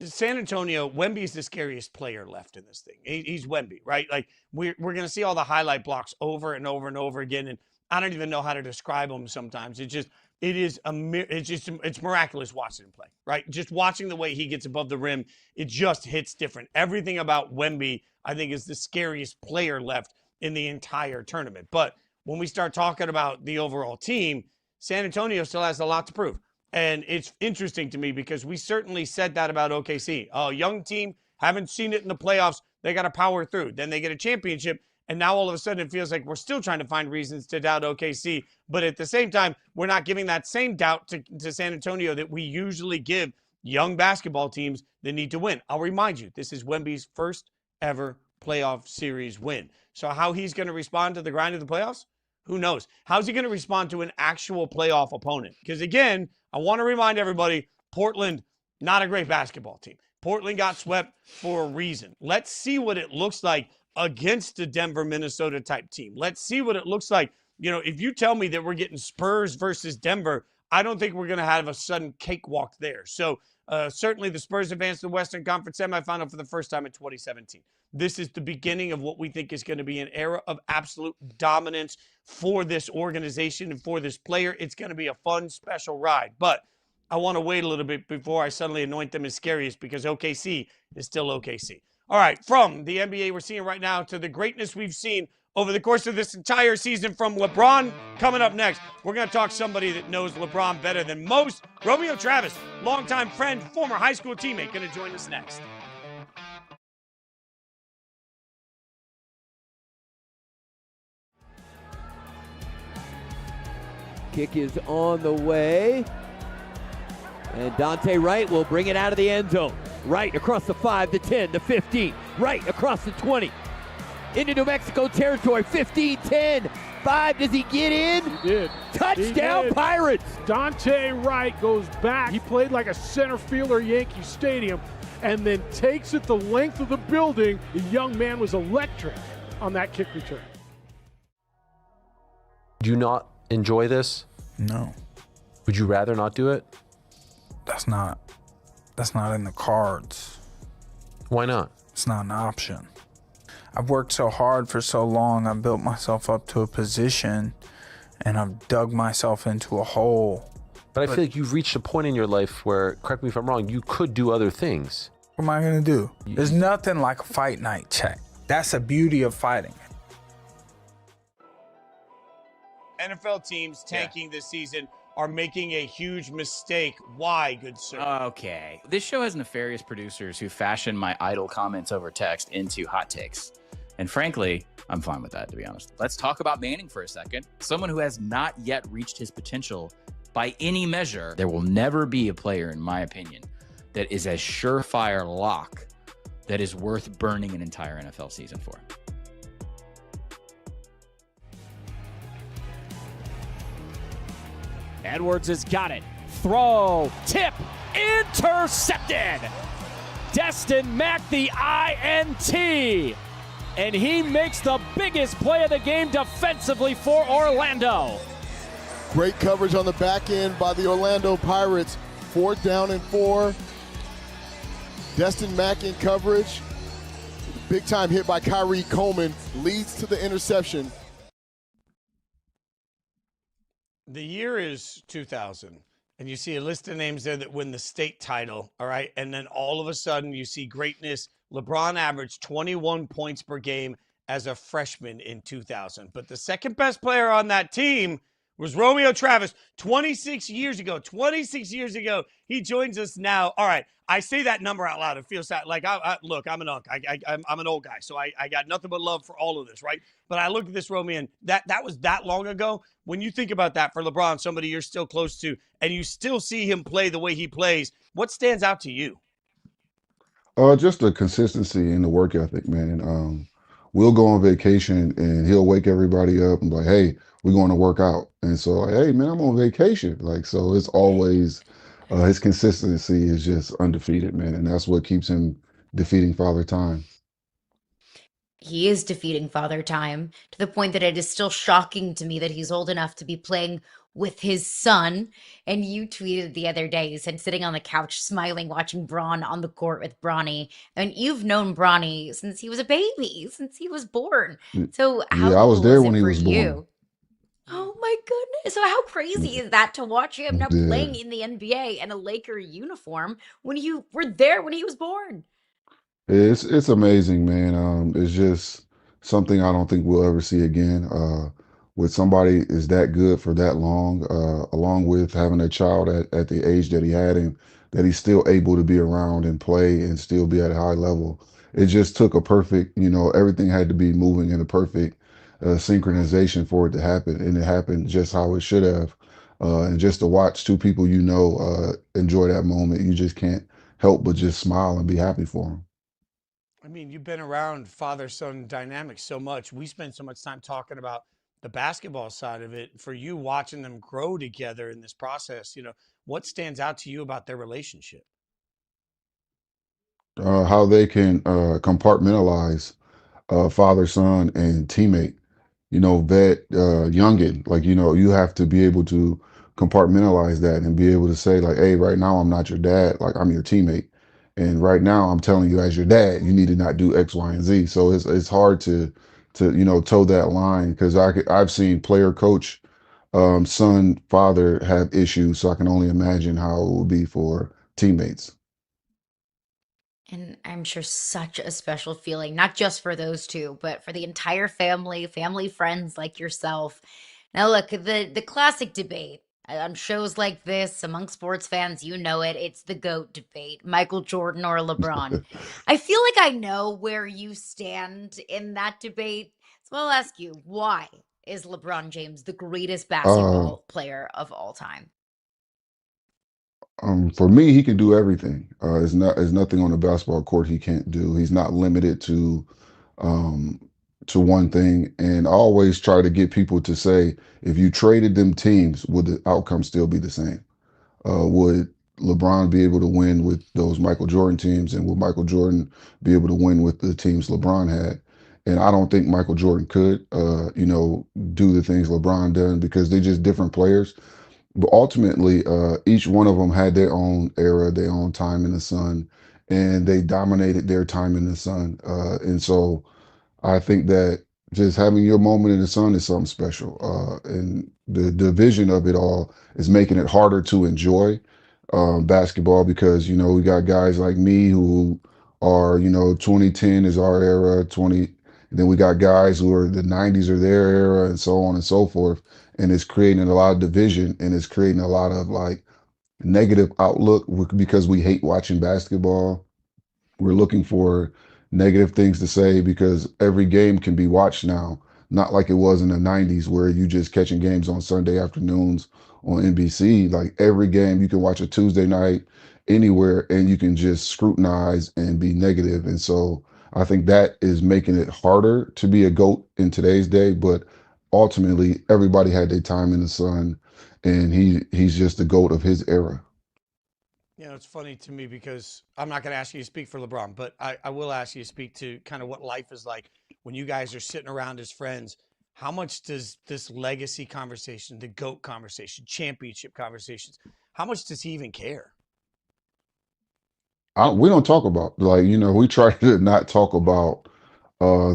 San Antonio, Wemby's the scariest player left in this thing. He's Wemby, right? Like, we're going to see all the highlight blocks over and over and over again, and I don't even know how to describe them sometimes. It's miraculous watching him play, right? Just watching the way he gets above the rim, it just hits different. Everything about Wemby, I think, is the scariest player left in the entire tournament. But when we start talking about the overall team, San Antonio still has a lot to prove. And it's interesting to me because we certainly said that about OKC. Oh, young team, haven't seen it in the playoffs. They got to power through. Then they get a championship. And now all of a sudden it feels like we're still trying to find reasons to doubt OKC. But at the same time, we're not giving that same doubt to San Antonio that we usually give young basketball teams that need to win. I'll remind you, this is Wemby's first ever playoff series win. So how he's going to respond to the grind of the playoffs? Who knows? How's he going to respond to an actual playoff opponent? Because again, I want to remind everybody, Portland, not a great basketball team. Portland got swept for a reason. Let's see what it looks like against a Denver, Minnesota type team. Let's see what it looks like. If you tell me that we're getting Spurs versus Denver, I don't think we're going to have a sudden cakewalk there. So certainly the Spurs advanced to the Western Conference semifinal for the first time in 2017. This is the beginning of what we think is going to be an era of absolute dominance for this organization and for this player. It's going to be a fun, special ride. But I want to wait a little bit before I suddenly anoint them as scariest because OKC is still OKC. All right, from the NBA we're seeing right now to the greatness we've seen over the course of this entire season from LeBron. Coming up next, we're going to talk somebody that knows LeBron better than most. Romeo Travis, longtime friend, former high school teammate, going to join us next. Kick is on the way. And Dante Wright will bring it out of the end zone. Right across the 5, the 10, the 15. Right across the 20. Into New Mexico territory. 15, 10, 5. Does he get in? He did. Touchdown, he did. Pirates. Dante Wright goes back. He played like a center fielder, Yankee Stadium. and then takes it the length of the building. The young man was electric on that kick return. Do you not enjoy this? No. Would you rather not do it? That's not in the cards. Why not? It's not an option. I've worked so hard for so long. I've built myself up to a position, and I've dug myself into a hole. But I feel like you've reached a point in your life where, correct me if I'm wrong, you could do other things. What am I going to do? There's nothing like a fight night check. That's the beauty of fighting. NFL teams tanking this season are making a huge mistake. Why, good sir? Okay. This show has nefarious producers who fashion my idle comments over text into hot takes. And frankly, I'm fine with that, to be honest. Let's talk about Manning for a second. Someone who has not yet reached his potential by any measure. There will never be a player, in my opinion, that is a surefire lock that is worth burning an entire NFL season for. Edwards has got it. Throw, tip, intercepted. Destin Mack, the INT. And he makes the biggest play of the game defensively for Orlando. Great coverage on the back end by the Orlando Pirates. 4th down and 4. Destin Mack in coverage. Big time hit by Kyrie Coleman leads to the interception. The year is 2000, and you see a list of names there that win the state title, all right? And then all of a sudden you see greatness. LeBron averaged 21 points per game as a freshman in 2000. But the second best player on that team was Romeo Travis 26 years ago. 26 years ago, he joins us now. All right, I say that number out loud. It feels like, look, I'm an unk. I'm an old guy, so I got nothing but love for all of this, right? But I look at this Romeo, and that was that long ago. When you think about that for LeBron, somebody you're still close to, and you still see him play the way he plays, what stands out to you? Just the consistency and the work ethic, man. We'll go on vacation and he'll wake everybody up and be like, hey, we're going to work out. And so, like, hey, man, I'm on vacation. Like, so it's always, his consistency is just undefeated, man. And that's what keeps him defeating Father Time. He is defeating Father Time to the point that it is still shocking to me that he's old enough to be playing with his son. And you tweeted the other day, you said sitting on the couch smiling, watching Braun on the court with Bronny. And you've known Bronny since he was a baby, since he was born. So how Yeah, I was cool there is when it he for was you? born. Oh my goodness. So how crazy is that to watch him now Yeah. playing in the NBA in a Laker uniform when you were there when he was born? It's amazing, man. It's just something I don't think we'll ever see again. With somebody is that good for that long, along with having a child at the age that he had and that he's still able to be around and play and still be at a high level. It just took a perfect, everything had to be moving in a perfect synchronization for it to happen. And it happened just how it should have. And just to watch two people enjoy that moment, you just can't help but just smile and be happy for them. I mean, you've been around father-son dynamics so much. We spend so much time talking about the basketball side of it. For you, watching them grow together in this process, what stands out to you about their relationship? How they can compartmentalize father, son, and teammate. Vet, youngin. Like, you have to be able to compartmentalize that and be able to say, like, hey, right now I'm not your dad. Like, I'm your teammate. And right now I'm telling you as your dad, you need to not do X, Y, and Z. So it's hard to toe that line because I've seen player, coach, son, father have issues. So I can only imagine how it would be for teammates. And I'm sure such a special feeling, not just for those two, but for the entire family, friends like yourself. Now, look, the classic debate on shows like this among sports fans, you know it. It's the GOAT debate, Michael Jordan or LeBron. I feel like I know where you stand in that debate. So I'll ask you, why is LeBron James the greatest basketball player of all time? For me, he can do everything. There's nothing on the basketball court he can't do. He's not limited to one thing. And I always try to get people to say, if you traded them teams, would the outcome still be the same? Would LeBron be able to win with those Michael Jordan teams, and will Michael Jordan be able to win with the teams LeBron had? And I don't think Michael Jordan could, do the things LeBron done because they're just different players. But ultimately, each one of them had their own era, their own time in the sun, and they dominated their time in the sun. And so I think that just having your moment in the sun is something special. And the division of it all is making it harder to enjoy basketball because, we got guys like me who are, 2010 is our era, and then we got guys who are the 90s are their era and so on and so forth. And it's creating a lot of division and it's creating a lot of like negative outlook because we hate watching basketball. We're looking for negative things to say because every game can be watched now, not like it was in the 90s where you just catching games on Sunday afternoons on NBC. Like every game you can watch a Tuesday night anywhere and you can just scrutinize and be negative. And so I think that is making it harder to be a GOAT in today's day, but ultimately everybody had their time in the sun and he's just the GOAT of his era. It's funny to me because I'm not going to ask you to speak for LeBron, but I will ask you to speak to kind of what life is like when you guys are sitting around as friends. How much does this legacy conversation, the GOAT conversation, championship conversations, how much does he even care? We don't talk about we try to not talk about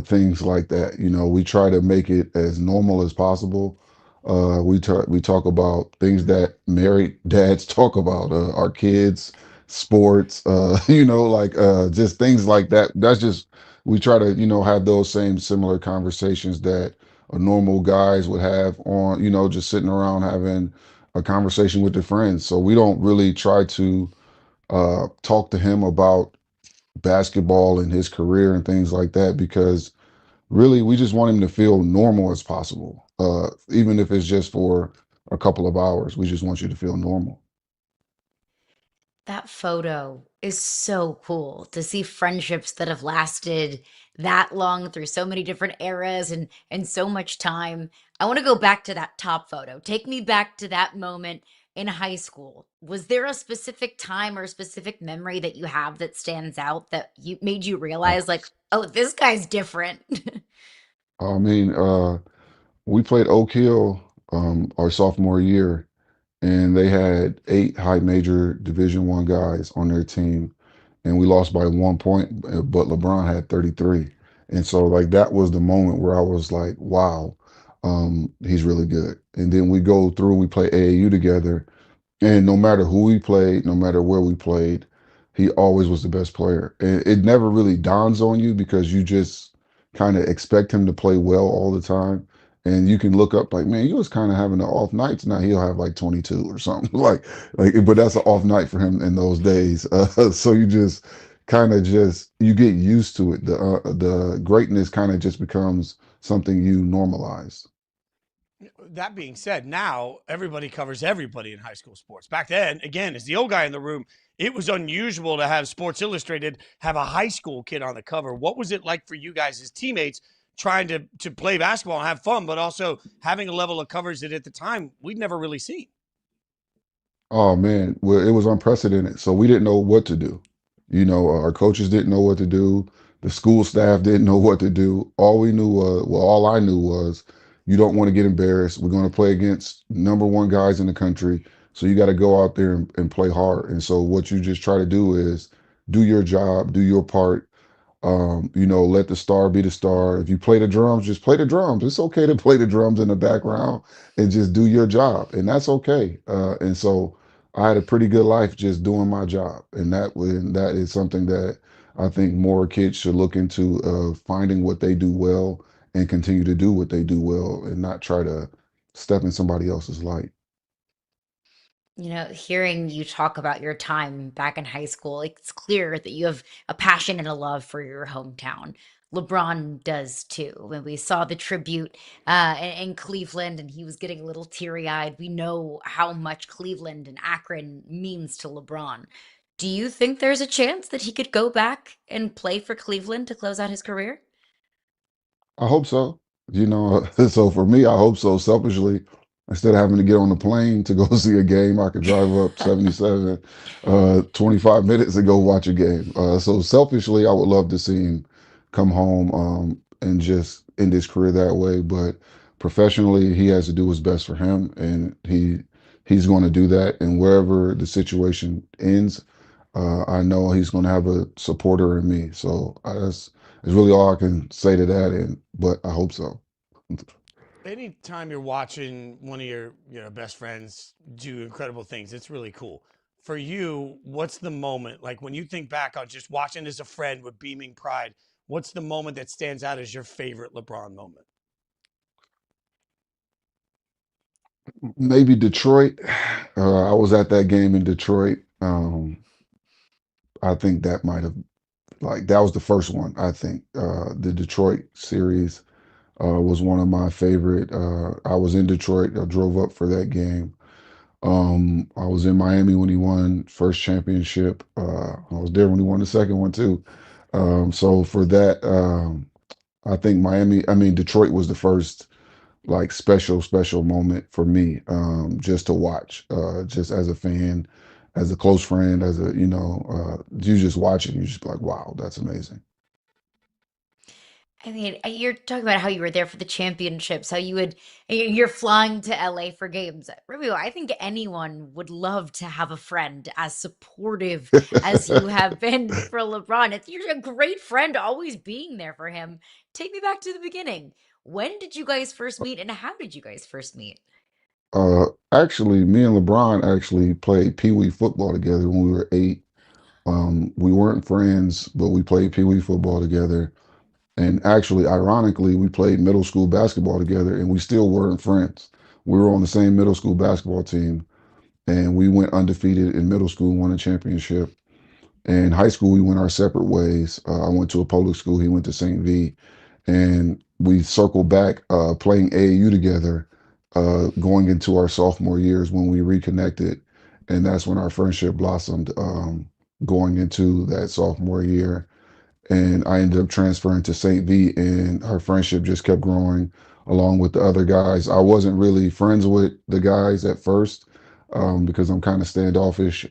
things like that. We try to make it as normal as possible. We talk about things that married dads talk about, our kids, sports, just things like that. That's just we try to have those same similar conversations that a normal guys would have on just sitting around having a conversation with their friends. So we don't really try to talk to him about basketball and his career and things like that because really we just want him to feel normal as possible. Even if it's just for a couple of hours, we just want you to feel normal. That photo is so cool to see friendships that have lasted that long through so many different eras and so much time. I want to go back to that top photo. Take me back to that moment in high school. Was there a specific time or a specific memory that you have that stands out that you made you realize like, oh, this guy's different? I mean, we played Oak Hill our sophomore year, and they had 8 high major Division I guys on their team, and we lost by 1 point, but LeBron had 33. And so like that was the moment where I was like, wow, he's really good. And then we go through, we play AAU together, and no matter who we played, no matter where we played, he always was the best player. And it never really dawns on you because you just kind of expect him to play well all the time. And you can look up like, man, he was kind of having an off night. Now he'll have like 22 or something but that's an off night for him in those days. So you just you get used to it. The greatness kind of just becomes something you normalize. That being said, now everybody covers everybody in high school sports. Back then, again, as the old guy in the room, it was unusual to have Sports Illustrated have a high school kid on the cover. What was it like for you guys as teammates trying to play basketball and have fun, but also having a level of coverage that at the time we'd never really seen? Oh man, well, it was unprecedented. So we didn't know what to do. Our coaches didn't know what to do. The school staff didn't know what to do. All we knew was, all I knew was, you don't want to get embarrassed. We're going to play against #1 guys in the country. So you got to go out there and play hard. And so what you just try to do is do your job, do your part. Let the star be the star. If you play the drums, just play the drums. It's okay to play the drums in the background and just do your job. And that's okay. And so I had a pretty good life just doing my job. And that is something that I think more kids should look into, finding what they do well and continue to do what they do well and not try to step in somebody else's light. Hearing you talk about your time back in high school, it's clear that you have a passion and a love for your hometown. LeBron does too. When we saw the tribute in Cleveland and he was getting a little teary eyed, we know how much Cleveland and Akron means to LeBron. Do you think there's a chance that he could go back and play for Cleveland to close out his career? I hope so. So for me, I hope so selfishly. Instead of having to get on the plane to go see a game, I could drive up 77, 25 minutes and go watch a game. So selfishly, I would love to see him come home and just end his career that way. But professionally, he has to do what's best for him, and he's going to do that. And wherever the situation ends, I know he's going to have a supporter in me. So that's really all I can say to that. But I hope so. Anytime you're watching one of your best friends do incredible things, it's really cool. For you, what's the moment, like when you think back on just watching as a friend with beaming pride, what's the moment that stands out as your favorite LeBron moment? Maybe Detroit. I was at that game in Detroit. I think that might have, that was the first one, I think. The Detroit series was one of my favorite. I was in Detroit. I drove up for that game. I was in Miami when he won first championship. I was there when he won the second one too. So for that, I think Detroit was the first special moment for me, just to watch, just as a fan, as a close friend, as a, you just watch it and you just be like, wow, that's amazing. I mean, you're talking about how you were there for the championships, how you're flying to LA for games. Romeo, I think anyone would love to have a friend as supportive as you have been for LeBron. You're a great friend, always being there for him. Take me back to the beginning. When did you guys first meet, and how did you guys first meet? Actually, me and LeBron actually played Pee Wee football together when we were 8. We weren't friends, but we played Pee Wee football together. And actually, ironically, we played middle school basketball together, and we still weren't friends. We were on the same middle school basketball team, and we went undefeated in middle school, won a championship. In high school, we went our separate ways. I went to a public school. He went to St. V. And we circled back playing AAU together, going into our sophomore years when we reconnected. And that's when our friendship blossomed, going into that sophomore year. And I ended up transferring to St. V, and our friendship just kept growing along with the other guys. I wasn't really friends with the guys at first because I'm kind of standoffish.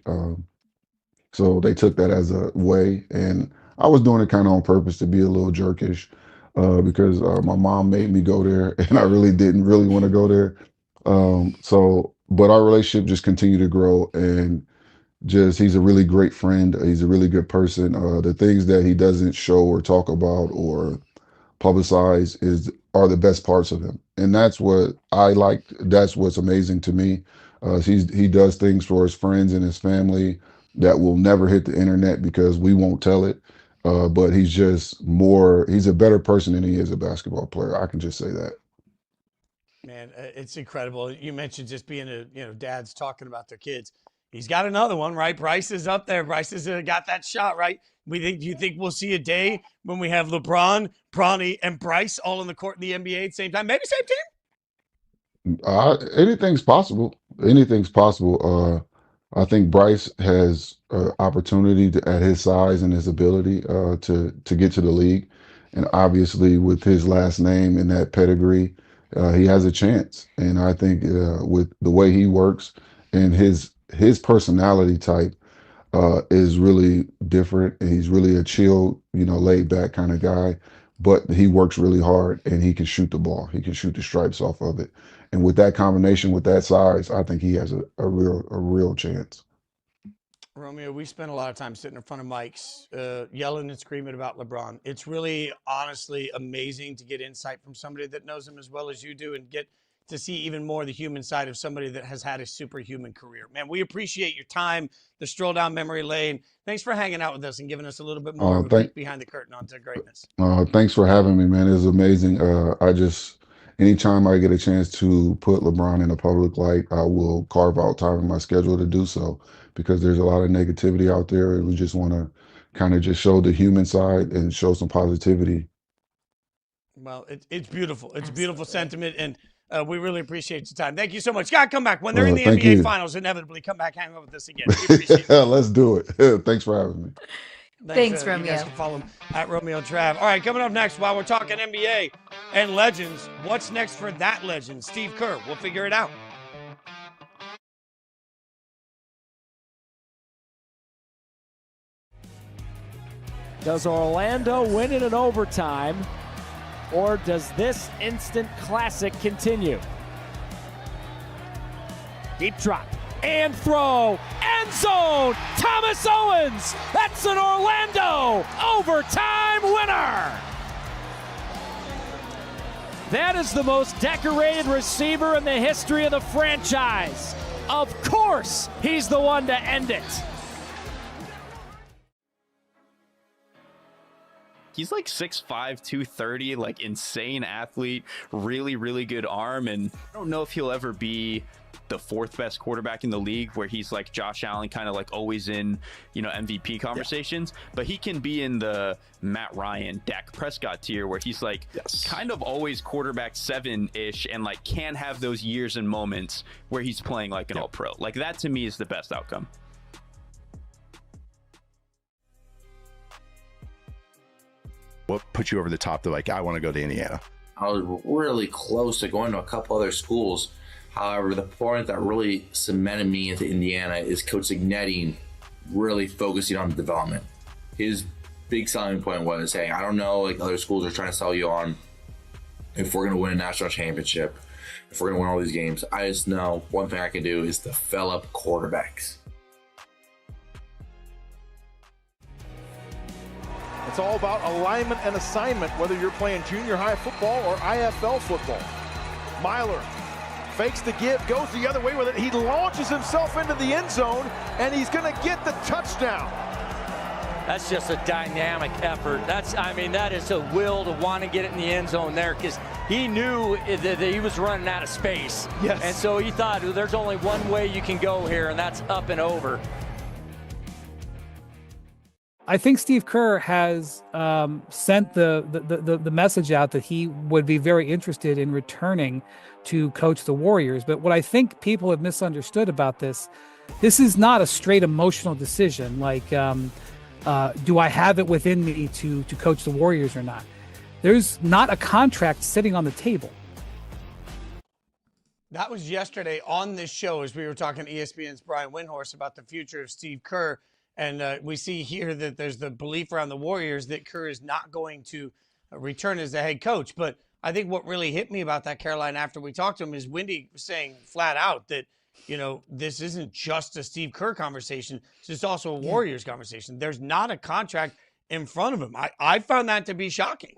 So they took that as a way, and I was doing it kind of on purpose to be a little jerkish because my mom made me go there, and I really didn't really want to go there. But our relationship just continued to grow, and he's a really great friend. He's a really good person. The things that he doesn't show or talk about or publicize are the best parts of him, and that's what I like. That's what's amazing to me. He does things for his friends and his family that will never hit the internet because we won't tell it. But he's a better person than he is a basketball player. I can just say that. Man, it's incredible. You mentioned just being dads talking about their kids. He's got another one, right? Bryce is up there. Bryce has got that shot, right? Do you think we'll see a day when we have LeBron, Bronny, and Bryce all in the court in the NBA at the same time? Maybe same team? Anything's possible. Anything's possible. I think Bryce has opportunity at his size and his ability to get to the league. And obviously with his last name and that pedigree, he has a chance. And I think with the way he works and his personality type is really different. He's really a chill, laid back kind of guy, but he works really hard and he can shoot the ball. He can shoot the stripes off of it. And with that combination, with that size, I think he has a real chance. Romeo, we spent a lot of time sitting in front of mics, yelling and screaming about LeBron. It's really, honestly, amazing to get insight from somebody that knows him as well as you do and get to see even more the human side of somebody that has had a superhuman career. Man, we appreciate your time, the stroll down memory lane. Thanks for hanging out with us and giving us a little bit more of a peek behind the curtain onto greatness. Thanks for having me, man. It was amazing. Anytime I get a chance to put LeBron in a public light, I will carve out time in my schedule to do so because there's a lot of negativity out there. And we just want to kind of just show the human side and show some positivity. Well, it's beautiful. It's a beautiful sentiment. And we really appreciate your time. Thank you so much. God, come back. When they're in the NBA Finals, inevitably come back, hang out with us again. We appreciate it. Let's do it. Thanks for having me. Thanks, Romeo. You guys can follow him at Romeo Trav. All right, coming up next, while we're talking NBA and legends, what's next for that legend, Steve Kerr? We'll figure it out Does Orlando win it in overtime, or does this instant classic continue? Deep drop and throw, end zone, Thomas Owens. That's an Orlando overtime winner. That is the most decorated receiver in the history of the franchise. Of course, he's the one to end it. He's like 6'5", 230, like insane athlete, really, really good arm. And I don't know if he'll ever be the fourth best quarterback in the league where he's like Josh Allen, kind of like always in, MVP conversations, but he can be in the Matt Ryan, Dak Prescott tier where he's like kind of always quarterback 7-ish and like can have those years and moments where he's playing like an all-pro. Like that to me is the best outcome. What put you over the top to like, I want to go to Indiana? I was really close to going to a couple other schools. However, the point that really cemented me into Indiana is Coach Signetti really focusing on development. His big selling point was, hey, I don't know, like other schools are trying to sell you on if we're going to win a national championship, if we're going to win all these games. I just know one thing I can do is develop quarterbacks. It's all about alignment and assignment, whether you're playing junior high football or IFL football. Myler fakes the give, goes the other way with it. He launches himself into the end zone, and he's going to get the touchdown. That's just a dynamic effort. That is a will to want to get it in the end zone there, because he knew that he was running out of space. Yes. And so he thought, well, there's only one way you can go here, and that's up and over. I think Steve Kerr has sent the message out that he would be very interested in returning to coach the Warriors. But what I think people have misunderstood about this is not a straight emotional decision. Like, do I have it within me to coach the Warriors or not? There's not a contract sitting on the table. That was yesterday on this show as we were talking to ESPN's Brian Windhorst about the future of Steve Kerr. And we see here that there's the belief around the Warriors that Kerr is not going to return as the head coach. But I think what really hit me about that, Caroline, after we talked to him, is Wendy saying flat out that, this isn't just a Steve Kerr conversation. It's just also a Warriors conversation. There's not a contract in front of him. I found that to be shocking.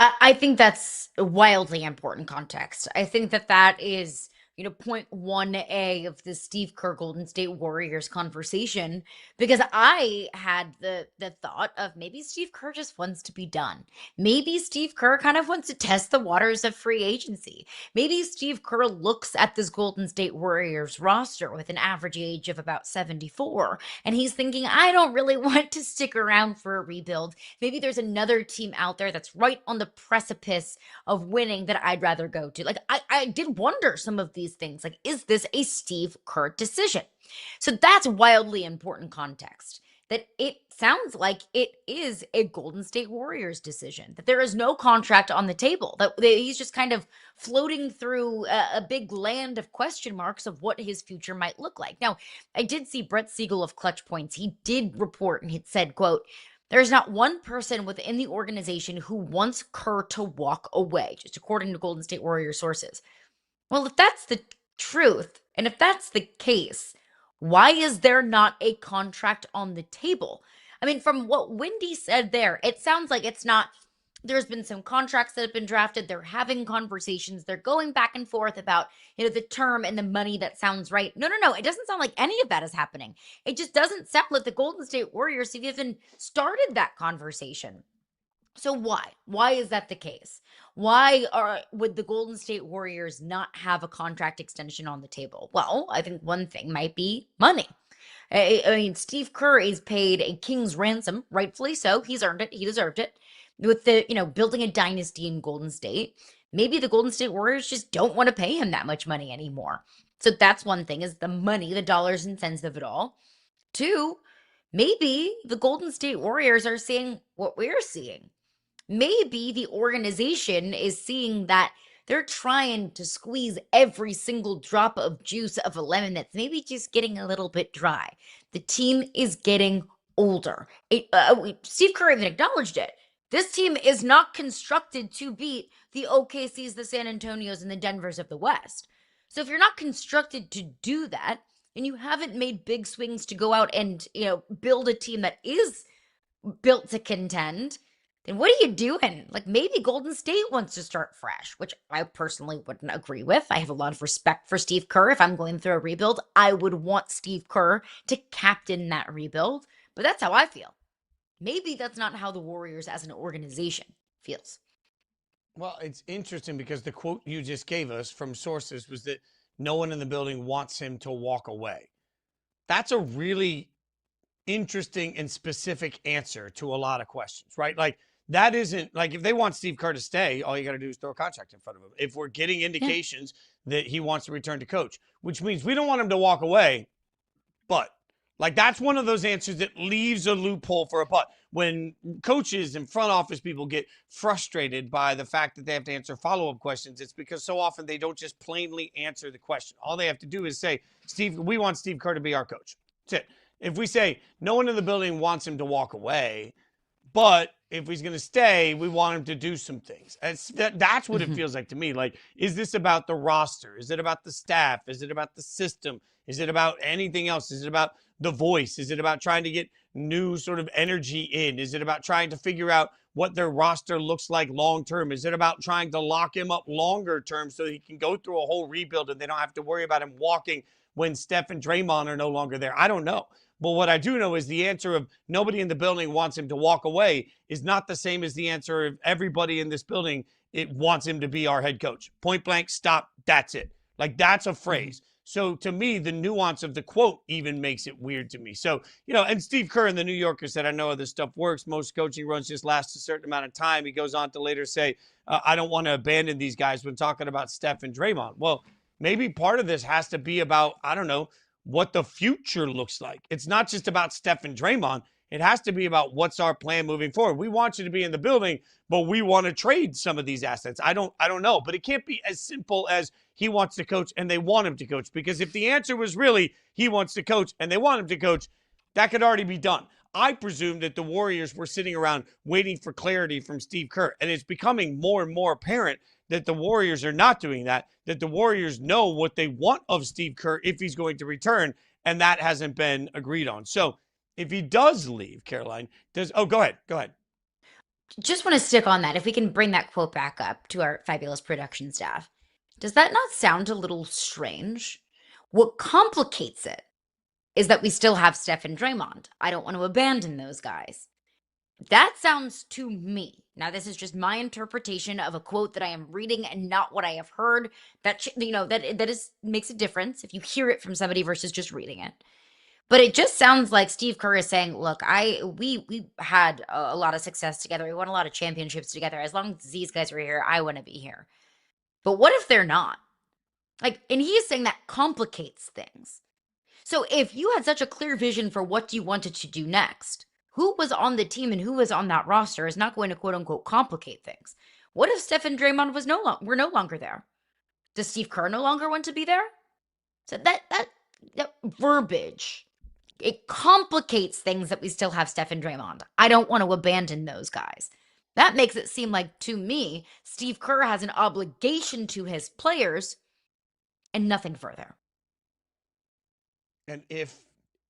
I think that's wildly important context. I think that is point 1A of the Steve Kerr Golden State Warriors conversation, because I had the thought of maybe Steve Kerr just wants to be done. Maybe Steve Kerr kind of wants to test the waters of free agency. Maybe Steve Kerr looks at this Golden State Warriors roster with an average age of about 74, and he's thinking, I don't really want to stick around for a rebuild. Maybe there's another team out there that's right on the precipice of winning that I'd rather go to. Like, I did wonder some of these things, like, is this a Steve Kerr decision? So that's wildly important context, that it sounds like it is a Golden State Warriors decision, that there is no contract on the table, that he's just kind of floating through a big land of question marks of what his future might look like. Now, I did see Brett Siegel of Clutch Points. He did report and he said, quote, "There's not one person within the organization who wants Kerr to walk away," just according to Golden State Warriors sources. Well, if that's the truth, and if that's the case, why is there not a contract on the table? I mean, from what Wendy said there, it sounds like it's not, there's been some contracts that have been drafted, they're having conversations, they're going back and forth about, the term and the money that sounds right. No, it doesn't sound like any of that is happening. It just doesn't sound like the Golden State Warriors have even started that conversation. So why? Why is that the case? Why would the Golden State Warriors not have a contract extension on the table? Well, I think one thing might be money. I mean, Steve Kerr is paid a king's ransom, rightfully so. He's earned it. He deserved it. With the, building a dynasty in Golden State, maybe the Golden State Warriors just don't want to pay him that much money anymore. So that's one thing, is the money, the dollars and cents of it all. Two, maybe the Golden State Warriors are seeing what we're seeing. Maybe the organization is seeing that they're trying to squeeze every single drop of juice of a lemon that's maybe just getting a little bit dry. The team is getting older. Steve Kerr even acknowledged it. This team is not constructed to beat the OKCs, the San Antonios, and the Denvers of the West. So if you're not constructed to do that, and you haven't made big swings to go out and, build a team that is built to contend, then what are you doing? Like, maybe Golden State wants to start fresh, which I personally wouldn't agree with. I have a lot of respect for Steve Kerr. If I'm going through a rebuild, I would want Steve Kerr to captain that rebuild. But that's how I feel. Maybe that's not how the Warriors as an organization feels. Well, it's interesting because the quote you just gave us from sources was that no one in the building wants him to walk away. That's a really interesting and specific answer to a lot of questions, right? Like, that isn't like, if they want Steve Kerr to stay, all you got to do is throw a contract in front of him. If we're getting indications that he wants to return to coach, which means we don't want him to walk away, but like, that's one of those answers that leaves a loophole for a putt. When coaches and front office people get frustrated by the fact that they have to answer follow-up questions, it's because so often they don't just plainly answer the question. All they have to do is say, Steve, we want Steve Kerr to be our coach. That's it. If we say no one in the building wants him to walk away, but if he's going to stay, we want him to do some things. That's what it feels like to me. Like, is this about the roster? Is it about the staff? Is it about the system? Is it about anything else? Is it about the voice? Is it about trying to get new sort of energy in? Is it about trying to figure out what their roster looks like long term? Is it about trying to lock him up longer term so he can go through a whole rebuild and they don't have to worry about him walking when Steph and Draymond are no longer there? I don't know. But what I do know is the answer of nobody in the building wants him to walk away is not the same as the answer of everybody in this building, it wants him to be our head coach. Point blank, stop, that's it. Like, that's a phrase. So to me, the nuance of the quote even makes it weird to me. So, and Steve Kerr in the New Yorker said, I know how this stuff works. Most coaching runs just last a certain amount of time. He goes on to later say, I don't want to abandon these guys when talking about Steph and Draymond. Well, maybe part of this has to be about, I don't know, what the future looks like. It's not just about Steph and Draymond. It has to be about what's our plan moving forward. We want you to be in the building, but we want to trade some of these assets. I don't know, but it can't be as simple as he wants to coach and they want him to coach. Because if the answer was really he wants to coach and they want him to coach, that could already be done. I presume that the Warriors were sitting around waiting for clarity from Steve Kerr. And it's becoming more and more apparent that the Warriors are not doing that, that the Warriors know what they want of Steve Kerr if he's going to return, and that hasn't been agreed on. So if he does leave, Caroline, go ahead. Just want to stick on that. If we can bring that quote back up to our fabulous production staff. Does that not sound a little strange? What complicates it is that we still have Steph and Draymond. I don't want to abandon those guys. That sounds to me, now this is just my interpretation of a quote that I am reading and not what I have heard, that makes a difference if you hear it from somebody versus just reading it. But it just sounds like Steve Kerr is saying, look, we had a lot of success together. We won a lot of championships together. As long as these guys are here, I want to be here. But what if they're not? And he is saying that complicates things. So if you had such a clear vision for what you wanted to do next, who was on the team and who was on that roster is not going to quote unquote complicate things. What if Steph and Draymond were no longer there? Does Steve Kerr no longer want to be there? So that verbiage, it complicates things that we still have Steph and Draymond. I don't want to abandon those guys. That makes it seem like, to me, Steve Kerr has an obligation to his players and nothing further. And if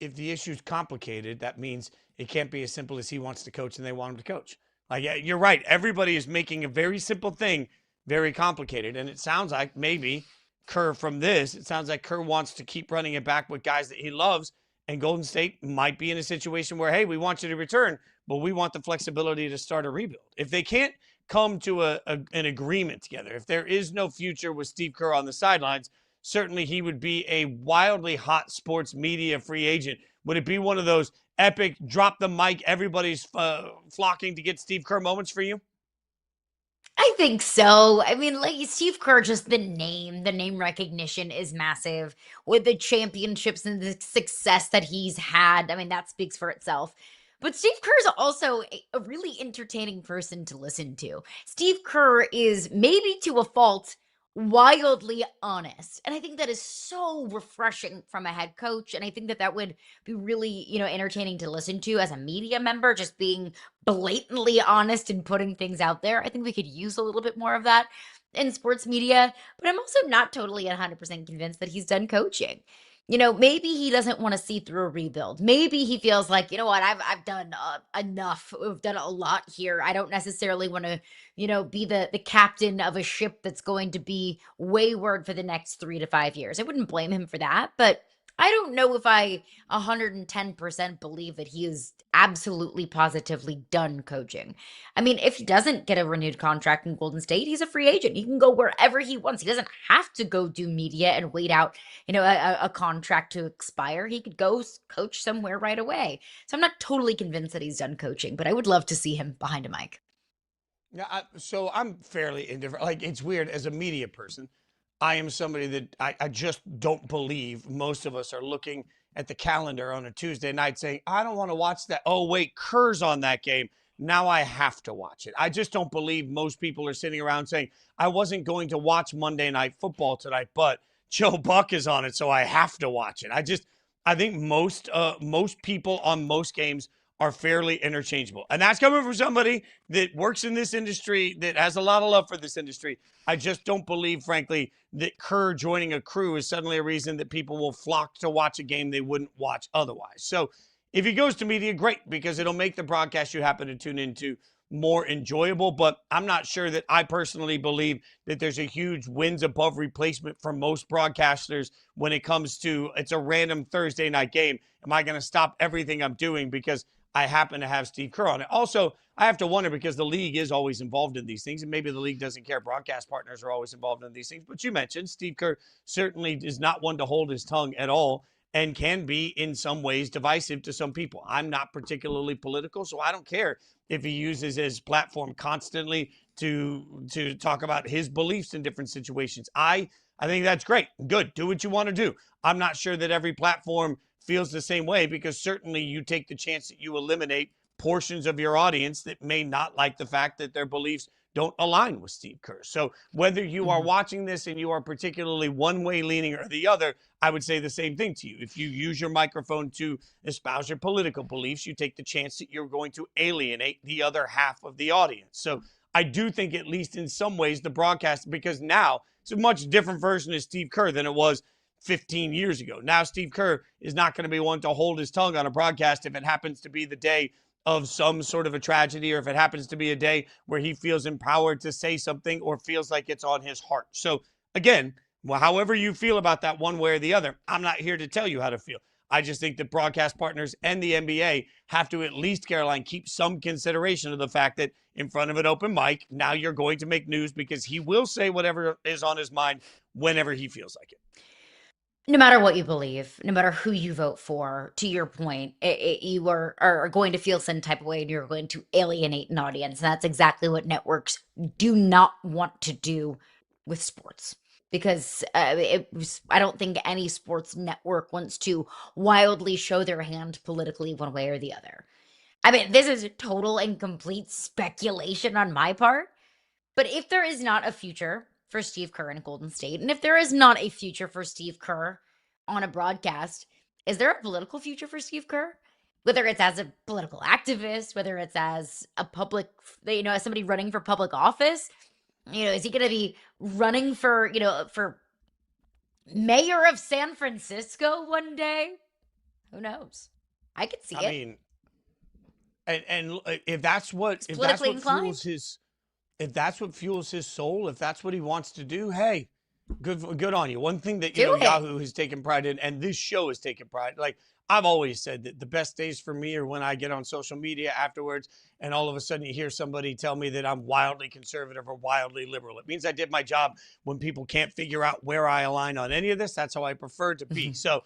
the issue's complicated, that means it can't be as simple as he wants to coach and they want him to coach. You're right. Everybody is making a very simple thing very complicated. And it sounds like maybe Kerr it sounds like Kerr wants to keep running it back with guys that he loves. And Golden State might be in a situation where, hey, we want you to return, but we want the flexibility to start a rebuild. If they can't come to an agreement together, if there is no future with Steve Kerr on the sidelines, certainly he would be a wildly hot sports media free agent. Would it be one of those epic drop the mic, everybody's flocking to get Steve Kerr moments for you? I think so. I mean, Steve Kerr, just the name recognition is massive with the championships and the success that he's had. I mean, that speaks for itself. But Steve Kerr's also a really entertaining person to listen to. Steve Kerr is, maybe to a fault, wildly honest. And I think that is so refreshing from a head coach. And I think that that would be really, entertaining to listen to as a media member, just being blatantly honest and putting things out there. I think we could use a little bit more of that in sports media, but I'm also not totally 100% convinced that he's done coaching. Maybe he doesn't want to see through a rebuild. Maybe he feels like, you know what, I've done enough. We've done a lot here. I don't necessarily want to, be the captain of a ship that's going to be wayward for the next 3 to 5 years. I wouldn't blame him for that, but I don't know if I 110% believe that he is absolutely positively done coaching. I mean, if he doesn't get a renewed contract in Golden State, he's a free agent. He can go wherever he wants. He doesn't have to go do media and wait out, a contract to expire. He could go coach somewhere right away. So I'm not totally convinced that he's done coaching, but I would love to see him behind a mic. Yeah, so I'm fairly indifferent. Like, it's weird as a media person. I am somebody that I just don't believe most of us are looking at the calendar on a Tuesday night saying, I don't want to watch that. Oh, wait, Kerr's on that game. Now I have to watch it. I just don't believe most people are sitting around saying, I wasn't going to watch Monday Night Football tonight, but Joe Buck is on it, so I have to watch it. I think most people on most games are fairly interchangeable. And that's coming from somebody that works in this industry, that has a lot of love for this industry. I just don't believe, frankly, that Kerr joining a crew is suddenly a reason that people will flock to watch a game they wouldn't watch otherwise. So if he goes to media, great, because it'll make the broadcast you happen to tune into more enjoyable. But I'm not sure that I personally believe that there's a huge wins above replacement for most broadcasters when it comes to it's a random Thursday night game. Am I going to stop everything I'm doing because I happen to have Steve Kerr on it? Also, I have to wonder, because the league is always involved in these things, and maybe the league doesn't care. Broadcast partners are always involved in these things. But you mentioned Steve Kerr certainly is not one to hold his tongue at all and can be in some ways divisive to some people. I'm not particularly political, so I don't care if he uses his platform constantly to talk about his beliefs in different situations. I think that's great. Good. Do what you want to do. I'm not sure that every platform feels the same way, because certainly you take the chance that you eliminate portions of your audience that may not like the fact that their beliefs don't align with Steve Kerr. So whether you are watching this and you are particularly one way leaning or the other, I would say the same thing to you. If you use your microphone to espouse your political beliefs, you take the chance that you're going to alienate the other half of the audience. So I do think, at least in some ways, the broadcast, because now it's a much different version of Steve Kerr than it was 15 years ago. Now Steve Kerr is not going to be one to hold his tongue on a broadcast if it happens to be the day of some sort of a tragedy, or if it happens to be a day where he feels empowered to say something or feels like it's on his heart. So again, however you feel about that one way or the other, I'm not here to tell you how to feel. I just think that broadcast partners and the NBA have to, at least, Caroline, keep some consideration of the fact that in front of an open mic, now you're going to make news, because he will say whatever is on his mind whenever he feels like it. No matter what you believe, no matter who you vote for, to your point, you are going to feel some type of way, and you're going to alienate an audience. And that's exactly what networks do not want to do with sports. Because I don't think any sports network wants to wildly show their hand politically one way or the other. I mean, this is total and complete speculation on my part. But if there is not a future for Steve Kerr in Golden State, and if there is not a future for Steve Kerr on a broadcast, is there a political future for Steve Kerr? Whether it's as a political activist, whether it's as a public, as somebody running for public office, is he going to be running for, for mayor of San Francisco one day? Who knows? I could see it. I mean, and if that's what fuels his soul, if that's what he wants to do, hey, good on you. One thing that Yahoo has taken pride in, and this show has taken pride, like I've always said, that the best days for me are when I get on social media afterwards and all of a sudden you hear somebody tell me that I'm wildly conservative or wildly liberal. It means I did my job. When people can't figure out where I align on any of this, that's how I prefer to be. So,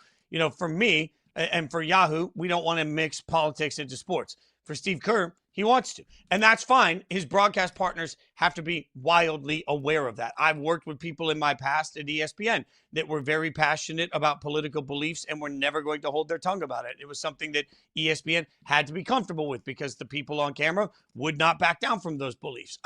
for me and for Yahoo, we don't want to mix politics into sports. For Steve Kerr, he wants to, and that's fine. His broadcast partners have to be wildly aware of that. I've worked with people in my past at ESPN that were very passionate about political beliefs and were never going to hold their tongue about it. It was something that ESPN had to be comfortable with, because the people on camera would not back down from those beliefs.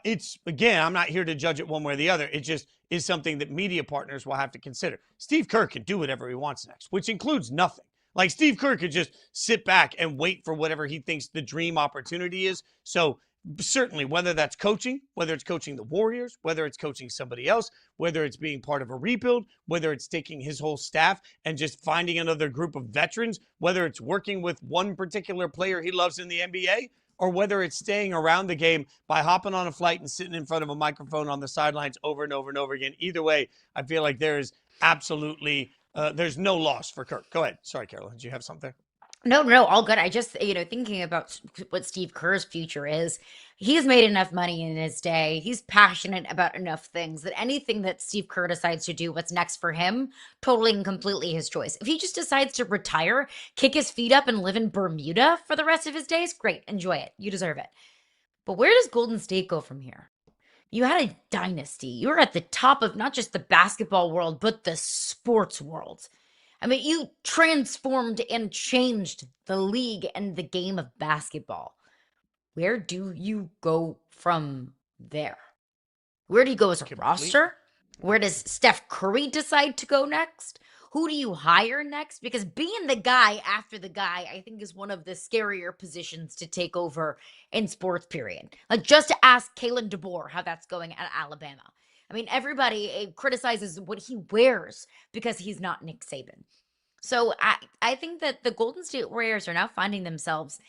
It's, again, I'm not here to judge it one way or the other. It just is something that media partners will have to consider. Steve Kerr can do whatever he wants next, which includes nothing. Like, Steve Kerr could just sit back and wait for whatever he thinks the dream opportunity is. So certainly, whether that's coaching, whether it's coaching the Warriors, whether it's coaching somebody else, whether it's being part of a rebuild, whether it's taking his whole staff and just finding another group of veterans, whether it's working with one particular player he loves in the NBA, or whether it's staying around the game by hopping on a flight and sitting in front of a microphone on the sidelines over and over and over again. Either way, I feel like there is absolutely there's no loss for Kirk. Go ahead. Sorry, Caroline. Do you have something? No, all good. I just, thinking about what Steve Kerr's future is, he's made enough money in his day. He's passionate about enough things that anything that Steve Kerr decides to do, what's next for him, totally and completely his choice. If he just decides to retire, kick his feet up and live in Bermuda for the rest of his days, great. Enjoy it. You deserve it. But where does Golden State go from here? You had a dynasty. You were at the top of not just the basketball world, but the sports world. I mean, you transformed and changed the league and the game of basketball. Where do you go from there? Where do you go as a roster? Where does Steph Curry decide to go next? Who do you hire next? Because being the guy after the guy, I think, is one of the scarier positions to take over in sports, period. Like, just ask Kalen DeBoer how that's going at Alabama. I mean, everybody criticizes what he wears because he's not Nick Saban. So I think that the Golden State Warriors are now finding themselves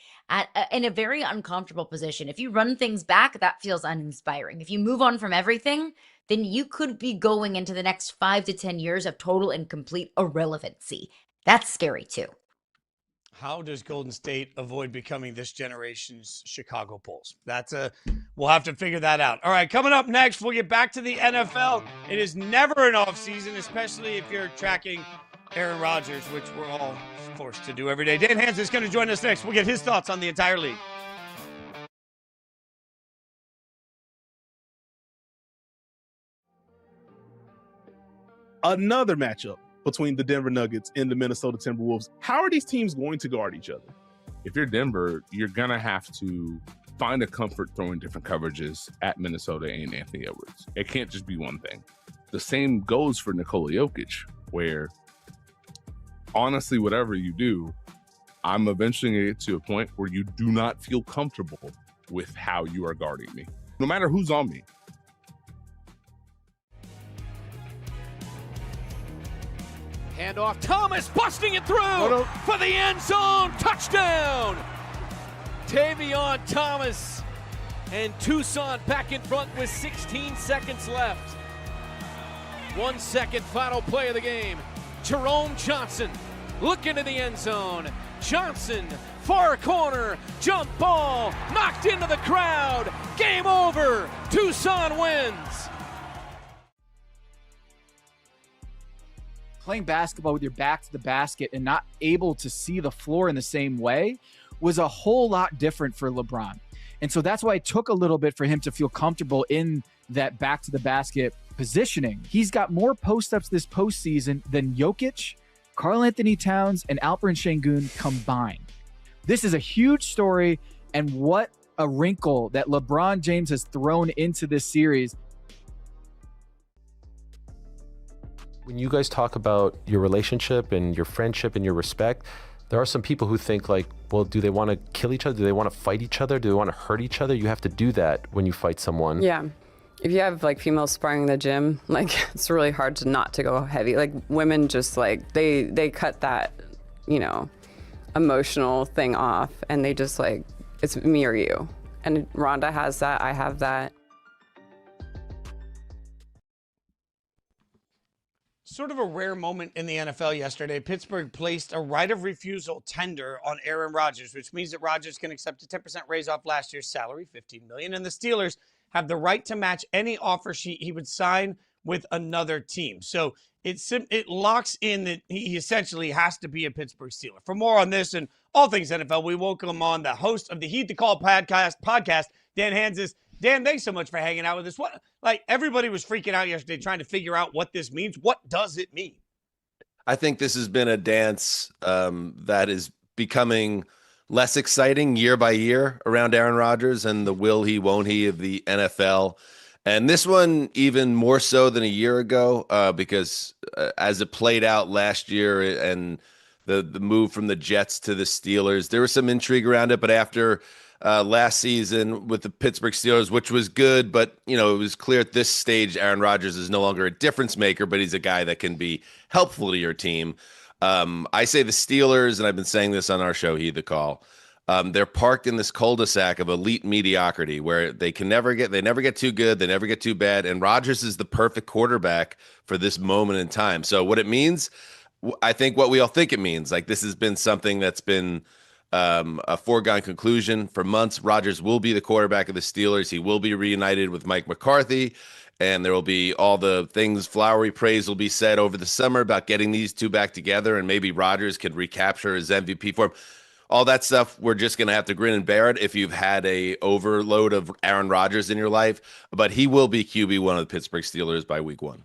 in a very uncomfortable position. If you run things back, that feels uninspiring. If you move on from everything, then you could be going into the next 5 to 10 years of total and complete irrelevancy. That's scary too. How does Golden State avoid becoming this generation's Chicago Bulls? We'll have to figure that out. All right, coming up next, we'll get back to the NFL. It is never an off season, especially if you're tracking Aaron Rodgers, which we're all forced to do every day. Dan Hanzus is going to join us next. We'll get his thoughts on the entire league. Another matchup between the Denver Nuggets and the Minnesota Timberwolves. How are these teams going to guard each other? If you're Denver, you're going to have to find a comfort throwing different coverages at Minnesota and Anthony Edwards. It can't just be one thing. The same goes for Nikola Jokic, where honestly, whatever you do, I'm eventually going to get to a point where you do not feel comfortable with how you are guarding me, no matter who's on me. Handoff, Thomas busting it through for the end zone. Touchdown! Tavion Thomas and Tucson back in front with 16 seconds left. 1 second, final play of the game. Jerome Johnson look into the end zone. Johnson, far corner, jump ball, knocked into the crowd. Game over. Tucson wins. Playing basketball with your back to the basket and not able to see the floor in the same way was a whole lot different for LeBron. And so that's why it took a little bit for him to feel comfortable in that back to the basket positioning. He's got more post-ups this postseason than Jokic, Karl-Anthony Towns, and Alperen Şengün combined. This is a huge story, and what a wrinkle that LeBron James has thrown into this series. When you guys talk about your relationship and your friendship and your respect, there are some people who think like, well, do they want to kill each other? Do they want to fight each other? Do they want to hurt each other? You have to do that when you fight someone. Yeah. If you have like females sparring in the gym, like it's really hard to not to go heavy. Like women just like, they cut that, emotional thing off and they just like, it's me or you. And Rhonda has that, I have that. Sort of a rare moment in the NFL yesterday. Pittsburgh placed a right of refusal tender on Aaron Rodgers, which means that Rodgers can accept a 10% raise off last year's salary, $15 million, and the Steelers have the right to match any offer sheet he would sign with another team. So it locks in that he essentially has to be a Pittsburgh Steeler. For more on this and all things NFL, we welcome on the host of the Heed the Call podcast, Dan Hanzus. Dan, thanks so much for hanging out with us. Everybody was freaking out yesterday trying to figure out what this means. What does it mean? I think this has been a dance that is becoming less exciting year by year around Aaron Rodgers and the will he, won't he of the NFL. And this one even more so than a year ago, because as it played out last year and the move from the Jets to the Steelers, there was some intrigue around it. But after last season with the Pittsburgh Steelers, which was good, but it was clear at this stage Aaron Rodgers is no longer a difference maker, but he's a guy that can be helpful to your team. I say the Steelers, and I've been saying this on our show, Heed the Call. They're parked in this cul-de-sac of elite mediocrity where they never get too good, they never get too bad, and Rodgers is the perfect quarterback for this moment in time. So what it means, I think what we all think it means. Like, this has been something that's been a foregone conclusion for months. Rodgers will be the quarterback of the Steelers. He will be reunited with Mike McCarthy, and there will be all the things, flowery praise will be said over the summer about getting these two back together, and maybe Rodgers could recapture his MVP form. All that stuff, we're just going to have to grin and bear it if you've had a overload of Aaron Rodgers in your life. But he will be QB1 of the Pittsburgh Steelers by week 1.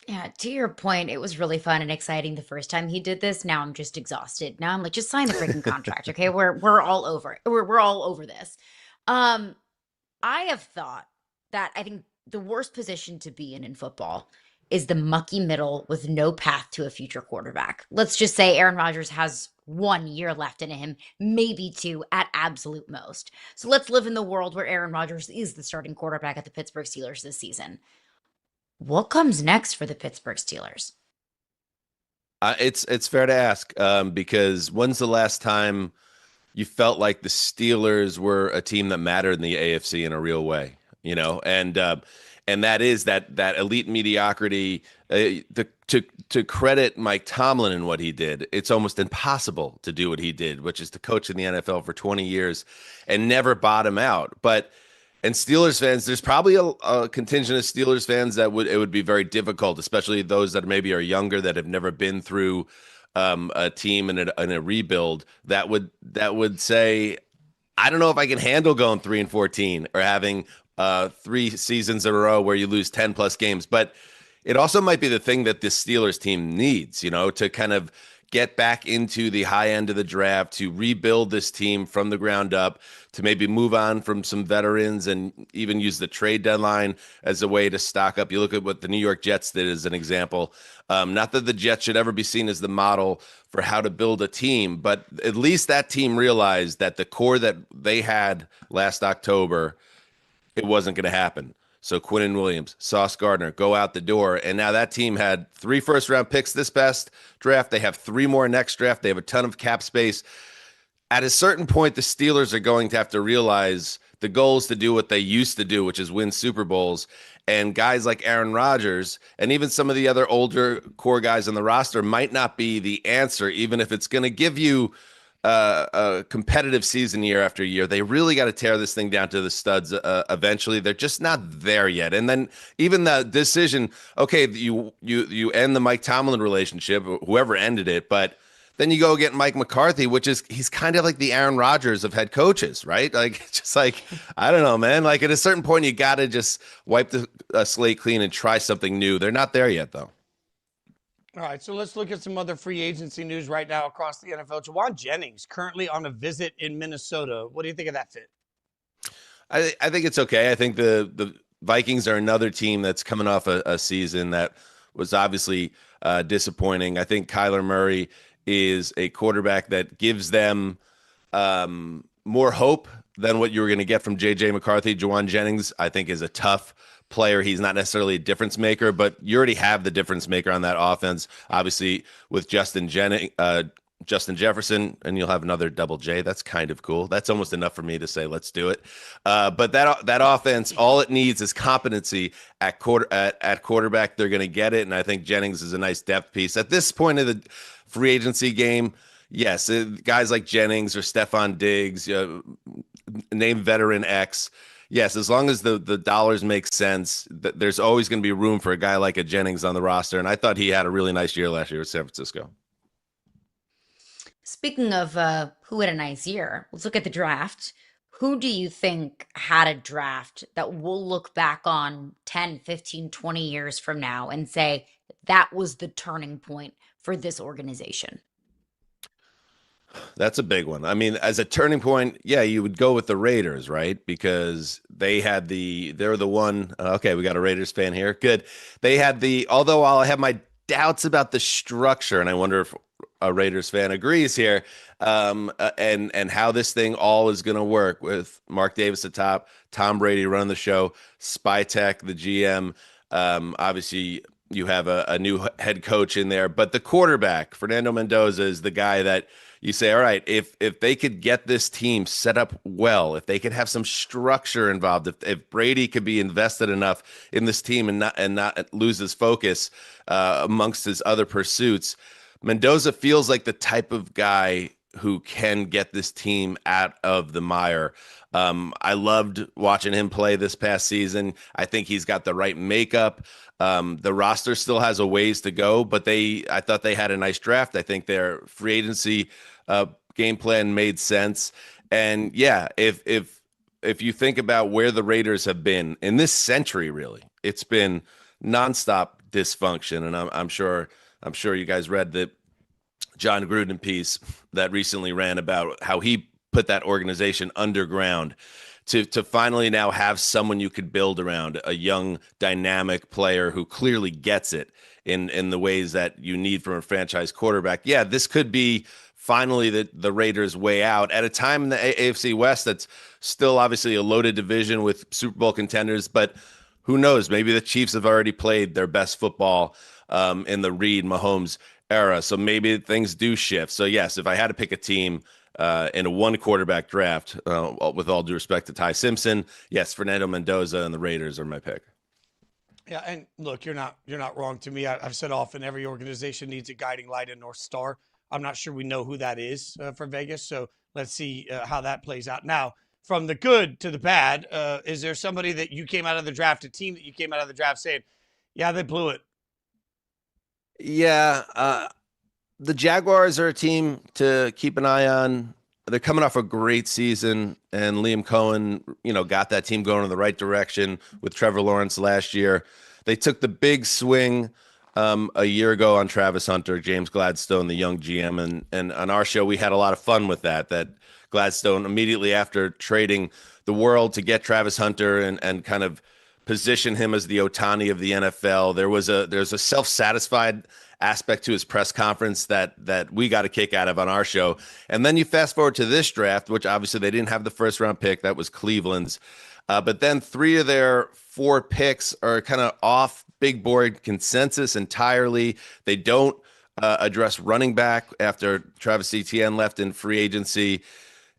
Yeah, to your point, it was really fun and exciting the first time he did this. Now I'm just exhausted. Now I'm like, just sign the freaking contract, okay? We're all over it. We're all over this. I have thought that I think the worst position to be in football is the mucky middle with no path to a future quarterback. Let's just say Aaron Rodgers has 1 year left in him, maybe 2 at absolute most. So let's live in the world where Aaron Rodgers is the starting quarterback at the Pittsburgh Steelers this season. What comes next for the Pittsburgh Steelers? It's fair to ask, because when's the last time you felt like the Steelers were a team that mattered in the AFC in a real way? And that is that elite mediocrity. To credit Mike Tomlin and what he did, it's almost impossible to do what he did, which is to coach in the NFL for 20 years and never bottom out. And Steelers fans, there's probably a contingent of Steelers fans that it would be very difficult, especially those that maybe are younger, that have never been through a team in a rebuild, that would say, I don't know if I can handle going 3-14 or having 3 seasons in a row where you lose 10 plus games. But it also might be the thing that this Steelers team needs, to kind of get back into the high end of the draft, to rebuild this team from the ground up, to maybe move on from some veterans and even use the trade deadline as a way to stock up. You look at what the New York Jets did as an example. Not that the Jets should ever be seen as the model for how to build a team, but at least that team realized that the core that they had last October, it wasn't going to happen. So Quinnen Williams, Sauce Gardner go out the door. And now that team had 3 first-round picks this past draft. They have 3 more next draft. They have a ton of cap space. At a certain point, the Steelers are going to have to realize the goal is to do what they used to do, which is win Super Bowls. And guys like Aaron Rodgers and even some of the other older core guys on the roster might not be the answer, even if it's going to give you a competitive season year after year. They really got to tear this thing down to the studs eventually. They're just not there yet. And then even the decision, okay, you end the Mike Tomlin relationship, whoever ended it, but then you go get Mike McCarthy, he's kind of like the Aaron Rodgers of head coaches, right? Like, just like, I don't know, man. Like, at a certain point, you got to just wipe the slate clean and try something new. They're not there yet, though. All right, so let's look at some other free agency news right now across the NFL. Juwan Jennings currently on a visit in Minnesota. What do you think of that fit? I think it's okay. I think the Vikings are another team that's coming off a season that was obviously disappointing. I think Kyler Murray is a quarterback that gives them more hope than what you were going to get from J.J. McCarthy. Juwan Jennings, I think, is a tough player. He's not necessarily a difference maker, but you already have the difference maker on that offense, obviously, with Justin Jefferson, and you'll have another double J. That's kind of cool. That's almost enough for me to say, let's do it. But that offense, all it needs is competency at quarterback. They're going to get it, and I think Jennings is a nice depth piece. At this point of the free agency game, yes, guys like Jennings or Stephon Diggs, name veteran X, yes, as long as the dollars make sense, there's always going to be room for a guy like a Jennings on the roster. And I thought he had a really nice year last year with San Francisco. Speaking of who had a nice year, let's look at the draft. Who do you think had a draft that we'll look back on 10, 15, 20 years from now and say that was the turning point for this organization? That's a big one. I mean, as a turning point, yeah, you would go with the Raiders, right? Because they're the one. Okay, we got a Raiders fan here. Good. They had although I'll have my doubts about the structure, and I wonder if a Raiders fan agrees here, and how this thing all is going to work with Mark Davis at top, Tom Brady running the show, Spytek, the GM. Obviously, you have a new head coach in there, but the quarterback, Fernando Mendoza, is the guy that you say, all right, if they could get this team set up well, if they could have some structure involved, if Brady could be invested enough in this team and not lose his focus amongst his other pursuits, Mendoza feels like the type of guy who can get this team out of the mire. I loved watching him play this past season. I think he's got the right makeup. The roster still has a ways to go, but I thought they had a nice draft. I think their free agency game plan made sense. And yeah, if you think about where the Raiders have been in this century, really, it's been nonstop dysfunction. And I'm sure you guys read the John Gruden piece that recently ran about how he put that organization underground to finally now have someone you could build around, a young, dynamic player who clearly gets it in the ways that you need from a franchise quarterback. Yeah, this could be finally the Raiders' way out at a time in the AFC West that's still obviously a loaded division with Super Bowl contenders, but who knows? Maybe the Chiefs have already played their best football in the Reid Mahomes era, so maybe things do shift. So yes, if I had to pick a team in a one quarterback draft, with all due respect to Ty Simpson, yes, Fernando Mendoza and the Raiders are my pick. Yeah, and look, you're not wrong. To me, I've said often, every organization needs a guiding light, a North Star. I'm not sure we know who that is for Vegas, so let's see how that plays out. Now, from the good to the bad, is there somebody that you came out of the draft, a team that you came out of the draft saying, yeah, they blew it? Yeah, the Jaguars are a team to keep an eye on. They're coming off a great season, and Liam Cohen, got that team going in the right direction with Trevor Lawrence last year. They took the big swing a year ago on Travis Hunter, James Gladstone, the young GM, and on our show we had a lot of fun with that Gladstone immediately after trading the world to get Travis Hunter and kind of position him as the Ohtani of the NFL. There's a self-satisfied aspect to his press conference that we got a kick out of on our show. And then you fast forward to this draft, which obviously they didn't have the first round pick. That was Cleveland's. But then 3 of their 4 picks are kind of off big board consensus entirely. They don't address running back after Travis Etienne left in free agency.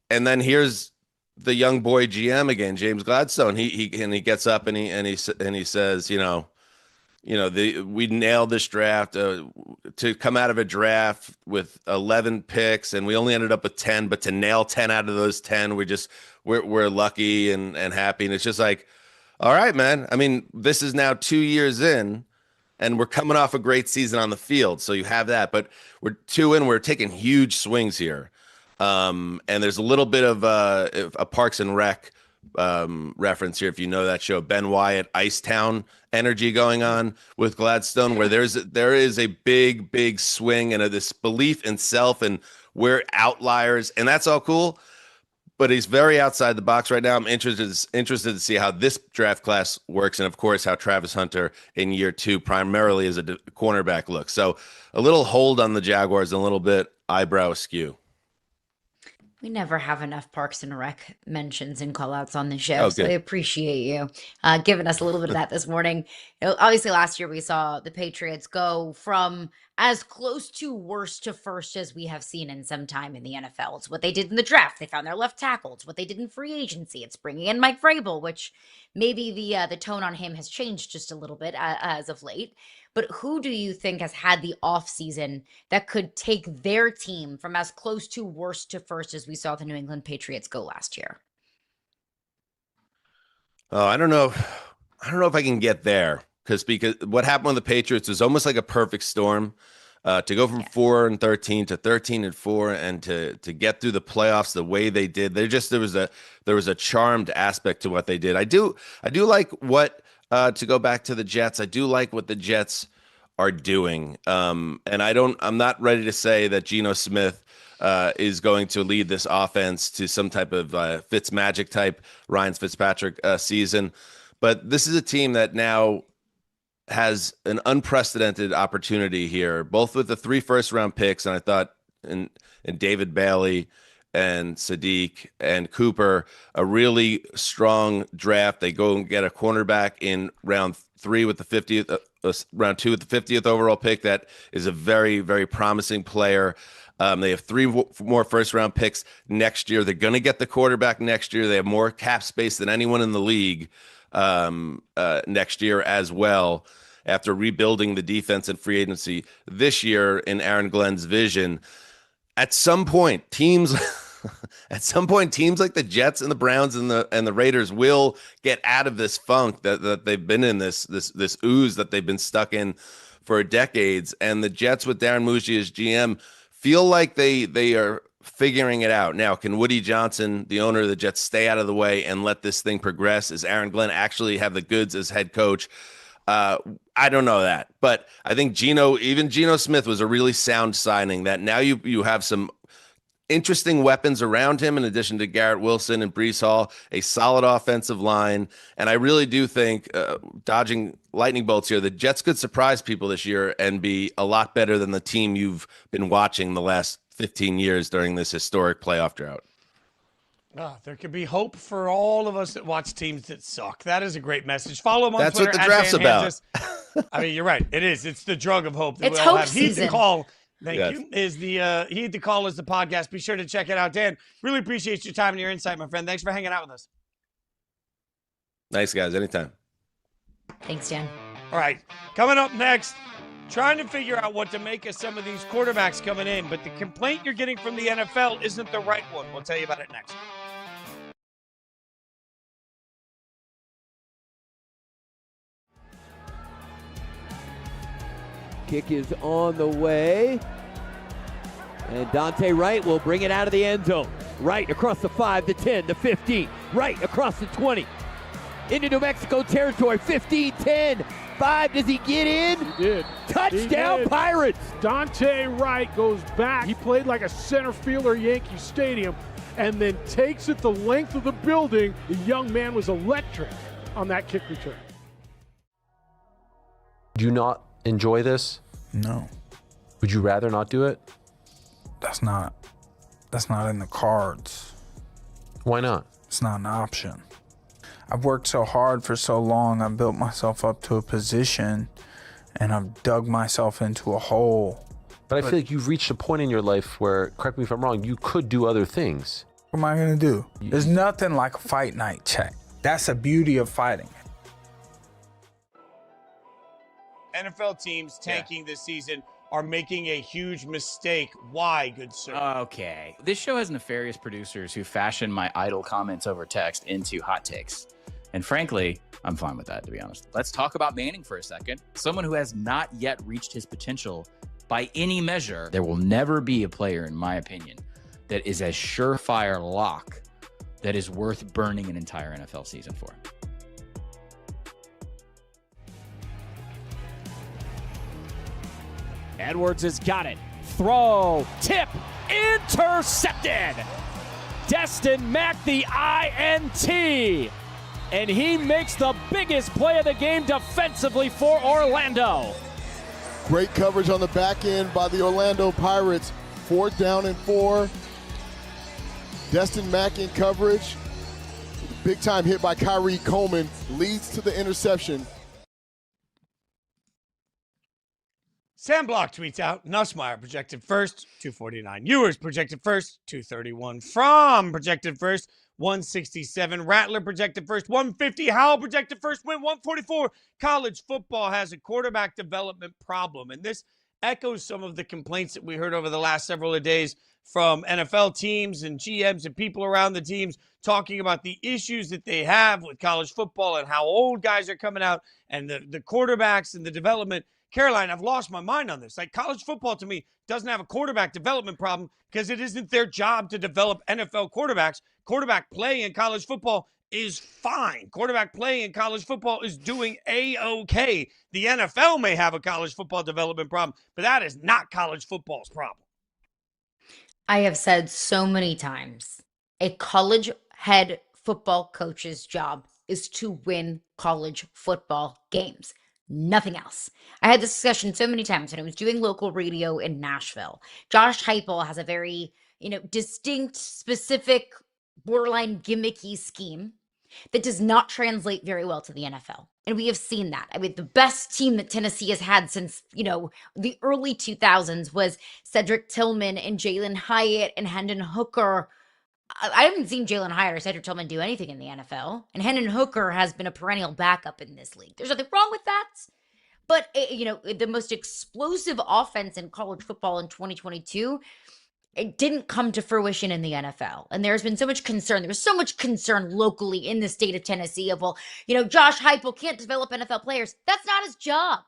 And then here's the young boy GM again, James Gladstone. He gets up and he says, we nailed this draft to come out of a draft with 11 picks, and we only ended up with 10. But to nail 10 out of those 10, we're lucky and happy. And it's just like, all right, man. I mean, this is now 2 years in, and we're coming off a great season on the field. So you have that, but we're 2 in. We're taking huge swings here, and there's a little bit of a Parks and Rec reference here, if you know that show, Ben Wyatt, Icetown energy going on with Gladstone, where there is a big swing and this belief in self, and we're outliers, and that's all cool. But he's very outside the box right now. I'm interested to see how this draft class works, and of course how Travis Hunter in year 2 primarily as a cornerback looks. So a little hold on the Jaguars and a little bit eyebrow askew. We never have enough Parks and Rec mentions and call-outs on the show, so I appreciate you giving us a little bit of that this morning. Obviously, last year we saw the Patriots go from as close to worst to first as we have seen in some time in the NFL. It's what they did in the draft. They found their left tackle. It's what they did in free agency. It's bringing in Mike Vrabel, which maybe the tone on him has changed just a little bit as of late. But who do you think has had the offseason that could take their team from as close to worst to first as we saw the New England Patriots go last year? Oh, I don't know. If I can get there because what happened with the Patriots was almost like a perfect storm. To go from 4-13 to 13-4 and to get through the playoffs the way they did, there was a charmed aspect to what they did. I do like what to go back to the Jets. I do like what the Jets are doing. And I'm not ready to say that Geno Smith is going to lead this offense to some type of Fitz magic type Ryan Fitzpatrick season. But this is a team that now has an unprecedented opportunity here, both with the 3 first-round picks, and I thought in David Bailey and Sadiq and Cooper, a really strong draft. They go and get a cornerback in round 3 with the 50th, round 2 with the 50th overall pick. That is a very, very promising player. They have 3 more first-round picks next year. They're going to get the quarterback next year. They have more cap space than anyone in the league next year as well, after rebuilding the defense and free agency this year in Aaron Glenn's vision. At some point, teams like the Jets and the Browns and the Raiders will get out of this funk that they've been in, this ooze that they've been stuck in for decades. And the Jets with Darren Mucci as GM feel like they are figuring it out. Now, can Woody Johnson, the owner of the Jets, stay out of the way and let this thing progress? Does Aaron Glenn actually have the goods as head coach? I don't know that, but I think Geno Smith was a really sound signing. That now you have some interesting weapons around him in addition to Garrett Wilson and Breece Hall, a solid offensive line. And I really do think, dodging lightning bolts here, the Jets could surprise people this year and be a lot better than the team you've been watching the last 15 years during this historic playoff drought. There could be hope for all of us that watch teams that suck. That is a great message. Follow him on That's Twitter. what the draft's about. Hanzus. I mean, you're right. It is. It's the drug of hope. It's hope Heed season. the Call. Thank Yes. you. Is the Heed the Call is the podcast. Be sure to check it out. Dan, really appreciate your time and your insight, my friend. Thanks for hanging out with us. Nice, guys. Anytime. Thanks, Dan. All right. Coming up next, trying to figure out what to make of some of these quarterbacks coming in, but the complaint you're getting from the NFL isn't the right one. We'll tell you about it next. Kick is on the way. And Dante Wright will bring it out of the end zone. Right across the 5, the 10, the 15. Right across the 20. Into New Mexico territory. 15, 10, 5. Does he get in? He did. Touchdown, He did. Pirates. Dante Wright goes back. He played like a center fielder at Yankee Stadium and then takes it the length of the building. The young man was electric on that kick return. Do you not enjoy this? No. Would you rather not do it? That's not in the cards. Why not? It's not an option. I've worked so hard for so long. I've built myself up to a position and I've dug myself into a hole. But I feel like you've reached a point in your life where, correct me if I'm wrong, you could do other things. What am I going to do? There's nothing like a fight night check. That's the beauty of fighting. NFL teams tanking this season are making a huge mistake. Why, good sir? Okay. This show has nefarious producers who fashion my idle comments over text into hot takes. And frankly, I'm fine with that, to be honest. Let's talk about Manning for a second. Someone who has not yet reached his potential by any measure. There will never be a player, in my opinion, that is a surefire lock that is worth burning an entire NFL season for. Edwards has got it. Throw, tip, intercepted. Destin Mack, the INT. And he makes the biggest play of the game defensively for Orlando. Great coverage on the back end by the Orlando Pirates. 4th down and 4. Destin Mack in coverage. Big time hit by Kyrie Coleman leads to the interception. Sam Block tweets out, Nussmeier projected first, 249. Ewers projected first, 231. Fromm projected first, 167. Rattler projected first, 150. Howell projected first, win 144. College football has a quarterback development problem, and this echoes some of the complaints that we heard over the last several days from NFL teams and GMs and people around the teams talking about the issues that they have with college football and how old guys are coming out and the quarterbacks and the development. Caroline, I've lost my mind on this. Like, college football to me doesn't have a quarterback development problem because it isn't their job to develop NFL quarterbacks. Quarterback play in college football is fine. Quarterback play in college football is doing A-OK. The NFL may have a college football development problem, but that is not college football's problem. I have said so many times, a college head football coach's job is to win college football games. Nothing else. I had this discussion so many times when I was doing local radio in Nashville. Josh Heupel has a very, distinct, specific, borderline gimmicky scheme that does not translate very well to the NFL. And we have seen that. I mean, the best team that Tennessee has had since, the early 2000s was Cedric Tillman and Jalen Hyatt and Hendon Hooker. I haven't seen Jalen Hyatt or Cedric Tillman do anything in the NFL. And Hendon Hooker has been a perennial backup in this league. There's nothing wrong with that. But, the most explosive offense in college football in 2022, it didn't come to fruition in the NFL. And there's been so much concern. There was so much concern locally in the state of Tennessee of, Josh Heupel can't develop NFL players. That's not his job.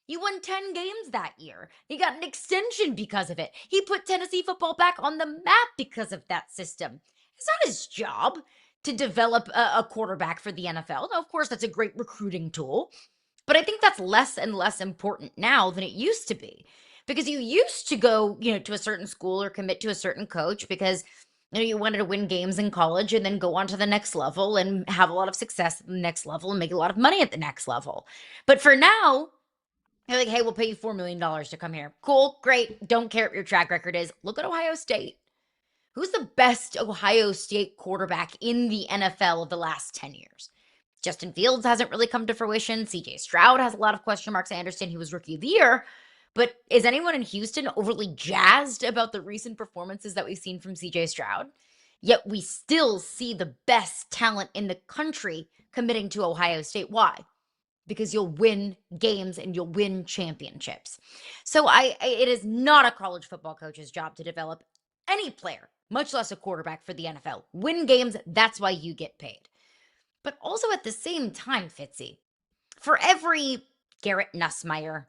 He won 10 games that year. He got an extension because of it. He put Tennessee football back on the map because of that system. It's not his job to develop a quarterback for the NFL. Now, of course, that's a great recruiting tool. But I think that's less and less important now than it used to be. Because you used to go, to a certain school or commit to a certain coach because, you wanted to win games in college and then go on to the next level and have a lot of success at the next level and make a lot of money at the next level. But for now, they're like, hey, we'll pay you $4 million to come here. Cool, great. Don't care what your track record is. Look at Ohio State. Who's the best Ohio State quarterback in the NFL of the last 10 years? Justin Fields hasn't really come to fruition. CJ Stroud has a lot of question marks. I understand he was Rookie of the Year. But is anyone in Houston overly jazzed about the recent performances that we've seen from CJ Stroud? Yet we still see the best talent in the country committing to Ohio State. Why? Because you'll win games and you'll win championships. So it is not a college football coach's job to develop any player, much less a quarterback for the NFL. Win games, that's why you get paid. But also at the same time, Fitzy, for every Garrett Nussmeier,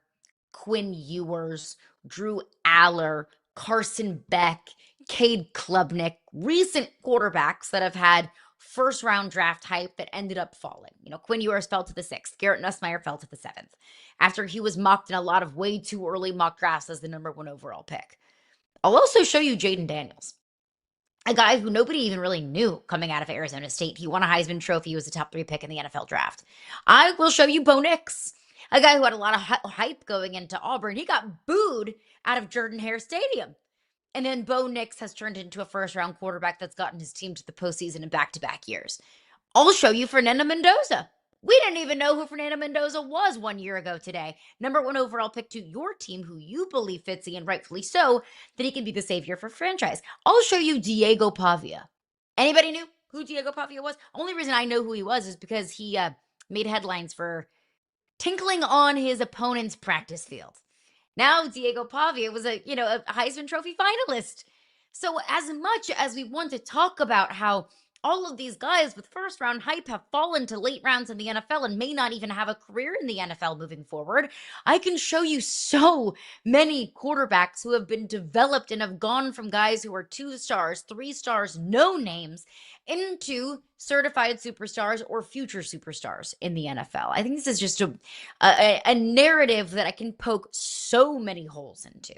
Quinn Ewers, Drew Aller, Carson Beck, Cade Klubnik, recent quarterbacks that have had first-round draft hype that ended up falling. Quinn Ewers fell to the 6th. Garrett Nussmeier fell to the 7th after he was mocked in a lot of way too early mock drafts as the number 1 overall pick. I'll also show you Jaden Daniels, a guy who nobody even really knew coming out of Arizona State. He won a Heisman Trophy. He was a top 3 pick in the NFL draft. I will show you Bo Nix, a guy who had a lot of hype going into Auburn. He got booed out of Jordan-Hare Stadium. And then Bo Nix has turned into a first-round quarterback that's gotten his team to the postseason in back-to-back years. I'll show you Fernando Mendoza. We didn't even know who Fernando Mendoza was 1 year ago today. Number 1 overall pick to your team, who you believe, Fitzy, and rightfully so, that he can be the savior for franchise. I'll show you Diego Pavia. Anybody knew who Diego Pavia was? Only reason I know who he was is because he made headlines for tinkling on his opponent's practice field. Now Diego Pavia was a Heisman Trophy finalist. So as much as we want to talk about how all of these guys with first-round hype have fallen to late rounds in the NFL and may not even have a career in the NFL moving forward, I can show you so many quarterbacks who have been developed and have gone from guys who are 2 stars, 3 stars, no names, into certified superstars or future superstars in the NFL. I think this is just a narrative that I can poke so many holes into.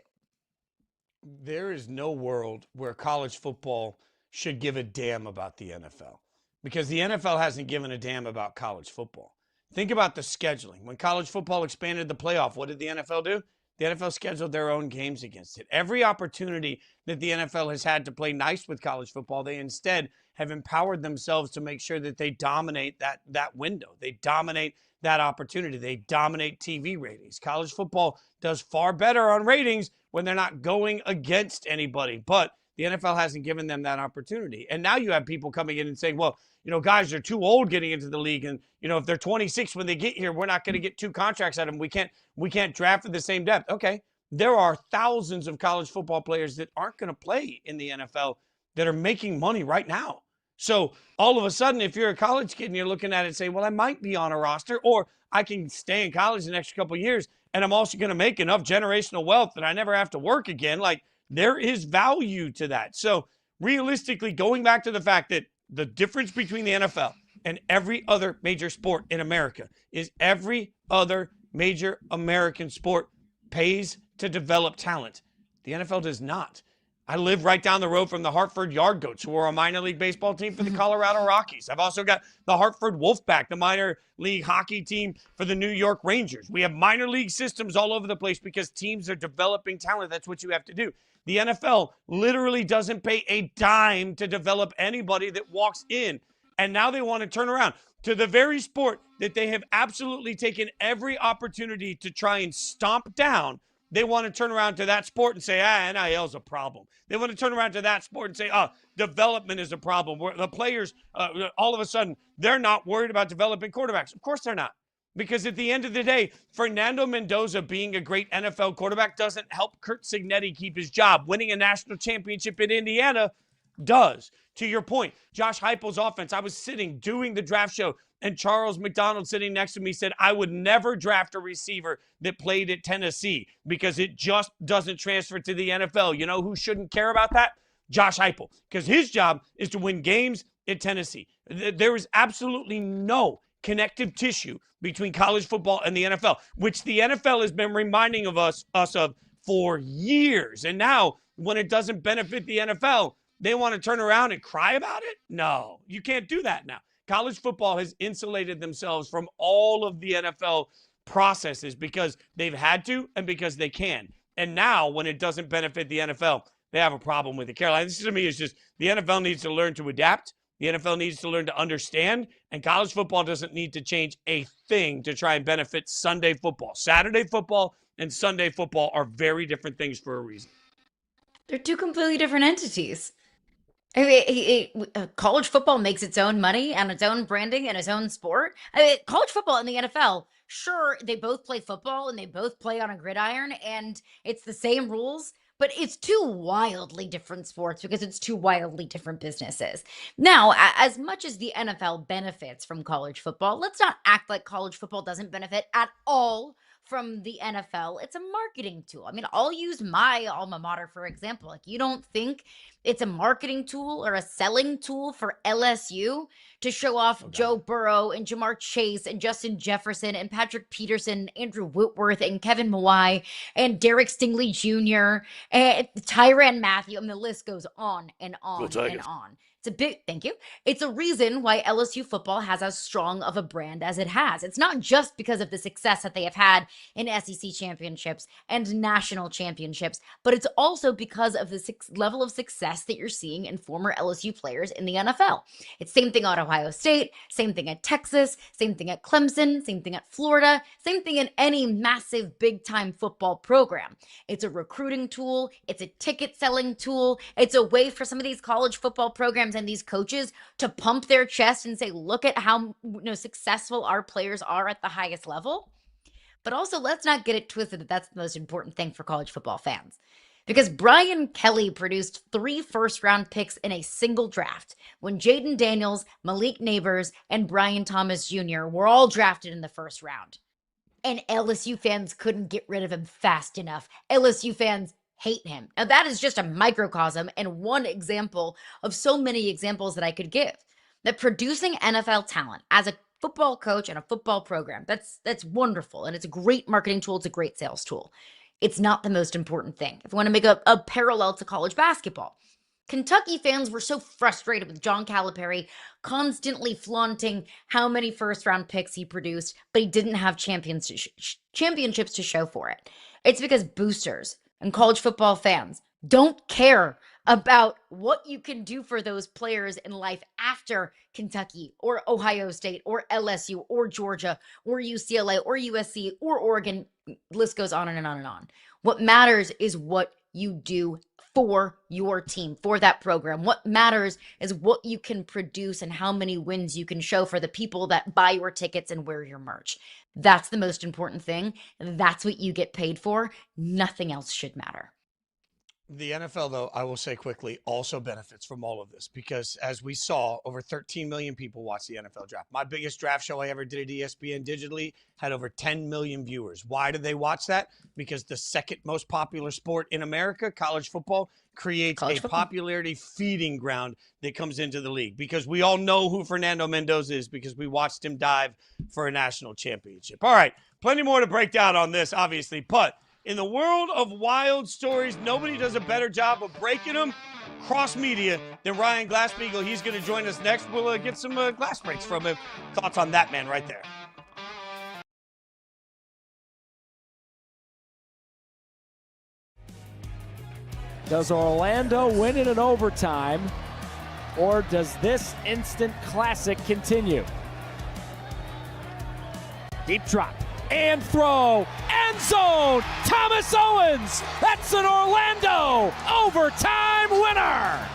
There is no world where college football should give a damn about the NFL, because the NFL hasn't given a damn about college football. Think about the scheduling. When college football expanded the playoff, what did the NFL do? The NFL scheduled their own games against it. Every opportunity that the NFL has had to play nice with college football, they instead have empowered themselves to make sure that they dominate that window. They dominate that opportunity. They dominate TV ratings. College football does far better on ratings when they're not going against anybody, but the NFL hasn't given them that opportunity. And now you have people coming in and saying, well, guys are too old getting into the league. And, if they're 26 when they get here, we're not going to get 2 contracts out of them. We can't draft at the same depth. Okay. There are thousands of college football players that aren't going to play in the NFL that are making money right now. So all of a sudden, if you're a college kid and you're looking at it and saying, well, I might be on a roster, or I can stay in college the next couple of years, and I'm also going to make enough generational wealth that I never have to work again. Like, there is value to that. So realistically, going back to the fact that the difference between the NFL and every other major sport in America is every other major American sport pays to develop talent. The NFL does not. I live right down the road from the Hartford Yard Goats, who are a minor league baseball team for the Colorado Rockies. I've also got the Hartford Wolfpack, the minor league hockey team for the New York Rangers. We have minor league systems all over the place because teams are developing talent. That's what you have to do. The NFL literally doesn't pay a dime to develop anybody that walks in. And now they want to turn around to the very sport that they have absolutely taken every opportunity to try and stomp down. They want to turn around to that sport and say, NIL is a problem. They want to turn around to that sport and say, development is a problem. Where the players, all of a sudden, they're not worried about developing quarterbacks. Of course they're not. Because at the end of the day, Fernando Mendoza being a great NFL quarterback doesn't help Curt Cignetti keep his job. Winning a national championship in Indiana does. To your point, Josh Heupel's offense, I was sitting doing the draft show, and Charles McDonald sitting next to me said, I would never draft a receiver that played at Tennessee because it just doesn't transfer to the NFL. You know who shouldn't care about that? Josh Heupel, because his job is to win games at Tennessee. There is absolutely no connective tissue between college football and the NFL, which the NFL has been reminding of us of for years. And now, when it doesn't benefit the NFL, they want to turn around and cry about it? No, you can't do that now. College football has insulated themselves from all of the NFL processes because they've had to and because they can. And now, when it doesn't benefit the NFL, they have a problem with it. Caroline, this to me is just the NFL needs to learn to adapt. The NFL needs to learn to understand. And college football doesn't need to change a thing to try and benefit Sunday football. Saturday football and Sunday football are very different things for a reason. They're two completely different entities. I mean, college football makes its own money and its own branding and its own sport. I mean, college football and the NFL, sure, they both play football and they both play on a gridiron and it's the same rules, but it's two wildly different sports because it's two wildly different businesses. Now, as much as the NFL benefits from college football, let's not act like college football doesn't benefit at all from the NFL. It's a marketing tool. I mean, I'll use my alma mater, for example. Like, you don't think it's a marketing tool or a selling tool for LSU to show off Joe Burrow and Jamar Chase and Justin Jefferson and Patrick Peterson, Andrew Whitworth and Kevin Mawai and Derek Stingley Jr. and Tyrann Mathieu. I mean, the list goes on and on and on. It's a big, thank you. It's a reason why LSU football has as strong of a brand as it has. It's not just because of the success that they have had in SEC championships and national championships, but it's also because of the level of success that you're seeing in former LSU players in the NFL. It's same thing at Ohio State, same thing at Texas, same thing at Clemson, same thing at Florida, same thing in any massive big time football program. It's a recruiting tool. It's a ticket selling tool. It's a way for some of these college football programs and these coaches to pump their chest and say, look at how successful our players are at the highest level. But also, let's not get it twisted that that's the most important thing for college football fans. Because Brian Kelly produced 3 first-round picks in a single draft when Jaden Daniels, Malik Neighbors, and Brian Thomas Jr. were all drafted in the first round. And LSU fans couldn't get rid of him fast enough. LSU fans hate him. Now, that is just a microcosm and one example of so many examples that I could give. That producing NFL talent as a football coach and a football program, that's wonderful. And it's a great marketing tool. It's a great sales tool. It's not the most important thing. If you want to make a parallel to college basketball, Kentucky fans were so frustrated with John Calipari constantly flaunting how many first-round picks he produced, but he didn't have championships to show for it. It's because boosters and college football fans don't care about what you can do for those players in life after Kentucky or Ohio State or LSU or Georgia or UCLA or USC or Oregon. List goes on and on and on. What matters is what you do for your team, for that program. What matters is what you can produce and how many wins you can show for the people that buy your tickets and wear your merch. That's the most important thing. That's what you get paid for. Nothing else should matter. The NFL, though, I will say quickly, also benefits from all of this because, as we saw, over 13 million people watch the NFL draft. My biggest draft show I ever did at ESPN digitally had over 10 million viewers. Why did they watch that? Because the second most popular sport in America, college football, creates popularity feeding ground that comes into the league because we all know who Fernando Mendoza is because we watched him dive for a national championship. All right, plenty more to break down on this, obviously, but in the world of wild stories, nobody does a better job of breaking them cross-media than Ryan Glasspiegel. He's going to join us next. We'll get some glass breaks from him. Thoughts on that man right there. Does Orlando win it in overtime, or does this instant classic continue? Deep drop and throw, end zone, Thomas Owens, that's an Orlando overtime winner.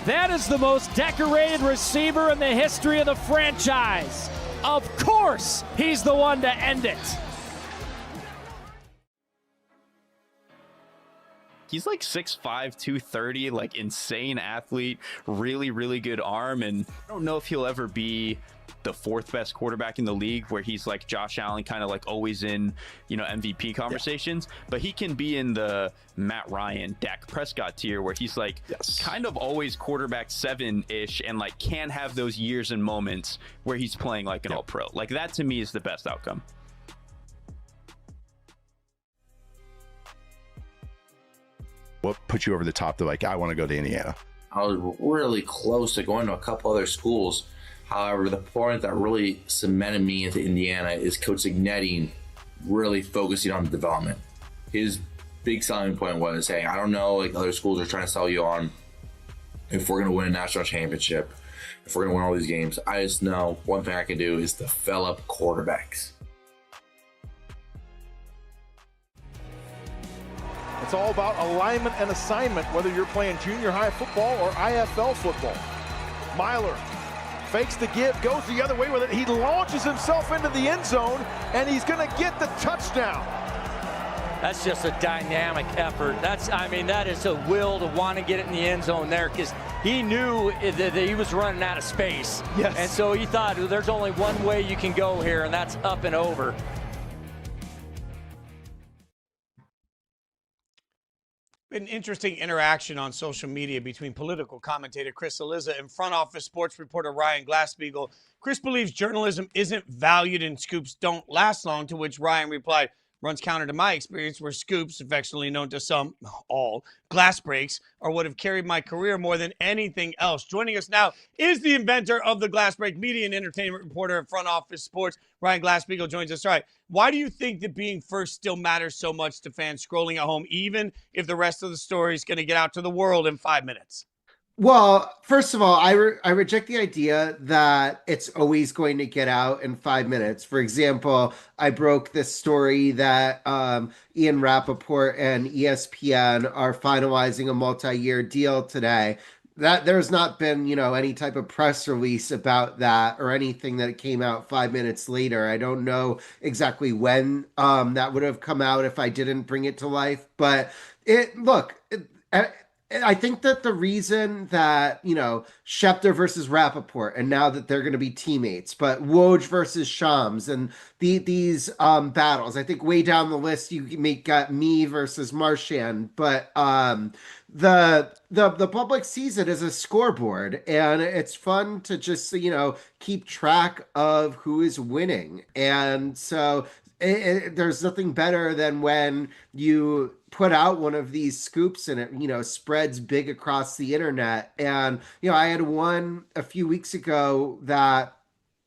That is the most decorated receiver in the history of the franchise. Of course, he's the one to end it. He's like 6'5", 230, like insane athlete, really, really good arm. And I don't know if he'll ever be the fourth best quarterback in the league where he's like Josh Allen, kind of like always in, MVP conversations, but he can be in the Matt Ryan, Dak Prescott tier where he's like kind of always quarterback 7-ish and like can have those years and moments where he's playing like an all-pro. Like that to me is the best outcome. What put you over the top to like, I want to go to Indiana? I was really close to going to a couple other schools. However, the point that really cemented me into Indiana is Coach Ignetti really focusing on development. His big selling point was, hey, I don't know, like other schools are trying to sell you on if we're going to win a national championship, if we're going to win all these games. I just know one thing I can do is develop quarterbacks. It's all about alignment and assignment, whether you're playing junior high football or IFL football. Myler fakes the give, goes the other way with it. He launches himself into the end zone, and he's going to get the touchdown. That's just a dynamic effort. That is a will to want to get it in the end zone there because he knew that he was running out of space. Yes. And so he thought, well, there's only one way you can go here, and that's up and over. An interesting interaction on social media between political commentator Chris Eliza and front office sports reporter Ryan Glasspiegel. Chris believes journalism isn't valued and scoops don't last long, to which Ryan replied, runs counter to my experience where scoops, affectionately known to some, all, glass breaks, are what have carried my career more than anything else. Joining us now is the inventor of the glass break, media and entertainment reporter at Front Office Sports. Ryan Glasspiegel joins us. All right, why do you think that being first still matters so much to fans scrolling at home, even if the rest of the story is going to get out to the world in 5 minutes? Well, first of all, I reject the idea that it's always going to get out in 5 minutes. For example, I broke this story that Ian Rappaport and ESPN are finalizing a multi-year deal today. That there's not been, any type of press release about that or anything that came out 5 minutes later. I don't know exactly when that would have come out if I didn't bring it to life. But I think that the reason that, Schefter versus Rappaport, and now that they're going to be teammates, but Woj versus Shams and these battles, I think way down the list, you got me versus Marchand, but the public sees it as a scoreboard, and it's fun to just, keep track of who is winning. And so there's nothing better than when you put out one of these scoops and it, spreads big across the internet. And, I had one a few weeks ago that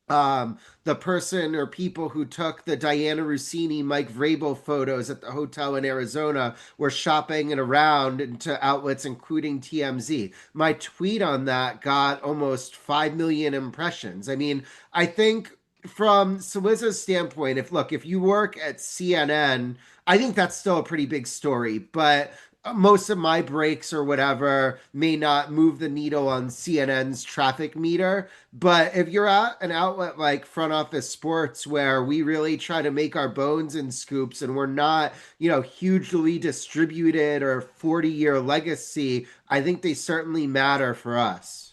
the person or people who took the Diana Rossini, Mike Vrabel photos at the hotel in Arizona were shopping it around into outlets, including TMZ. My tweet on that got almost 5 million impressions. I mean, I think from Saliza's standpoint, if you work at CNN, I think that's still a pretty big story. But most of my breaks or whatever may not move the needle on CNN's traffic meter. But if you're at an outlet like Front Office Sports, where we really try to make our bones in scoops and we're not, hugely distributed or 40-year legacy, I think they certainly matter for us.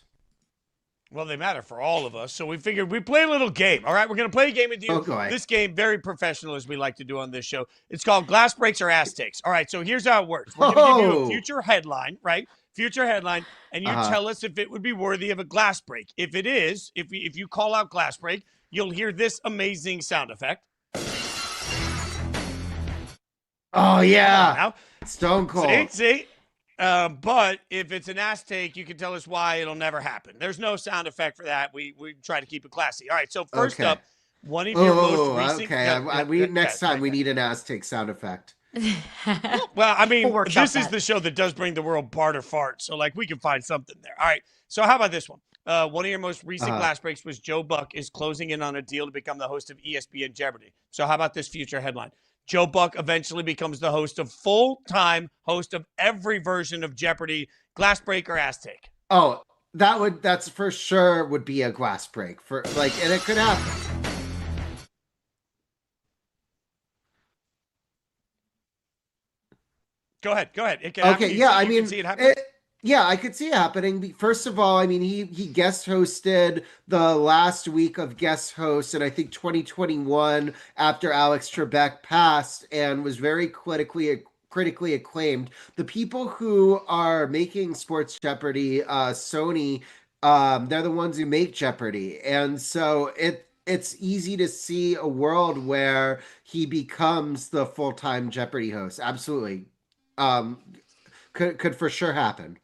Well, they matter for all of us. So we figured we'd play a little game. All right, we're going to play a game with you. Okay. This game, very professional, as we like to do on this show. It's called Glass Breaks or Ass Takes. All right, so here's how it works. We're going to give you a future headline, right? Future headline, and you tell us if it would be worthy of a glass break. If it is, if you call out glass break, you'll hear this amazing sound effect. Oh, yeah. Stone Cold. See? But if it's an ass take, you can tell us why it'll never happen. There's no sound effect for that. We try to keep it classy. All right, so first up, one of your most recent... Okay, next time we need an ass take sound effect. Well, I mean, this is the show that does bring the world barter fart, so we can find something there. All right, so how about this one? One of your most recent glass breaks was Joe Buck is closing in on a deal to become the host of ESPN Jeopardy. So how about this future headline? Joe Buck eventually becomes the full-time host of every version of Jeopardy. Glass break or ass take? Oh, that's for sure would be a glass break and it could happen. Go ahead. It can happen. Okay, yeah, I mean, see it happening? Yeah, I could see it happening. First of all, I mean, he guest hosted the last week of guest hosts in, I think, 2021 after Alex Trebek passed and was very critically acclaimed. The people who are making Sports Jeopardy, Sony, they're the ones who make Jeopardy. And so it's easy to see a world where he becomes the full-time Jeopardy host. Absolutely. Could for sure happen.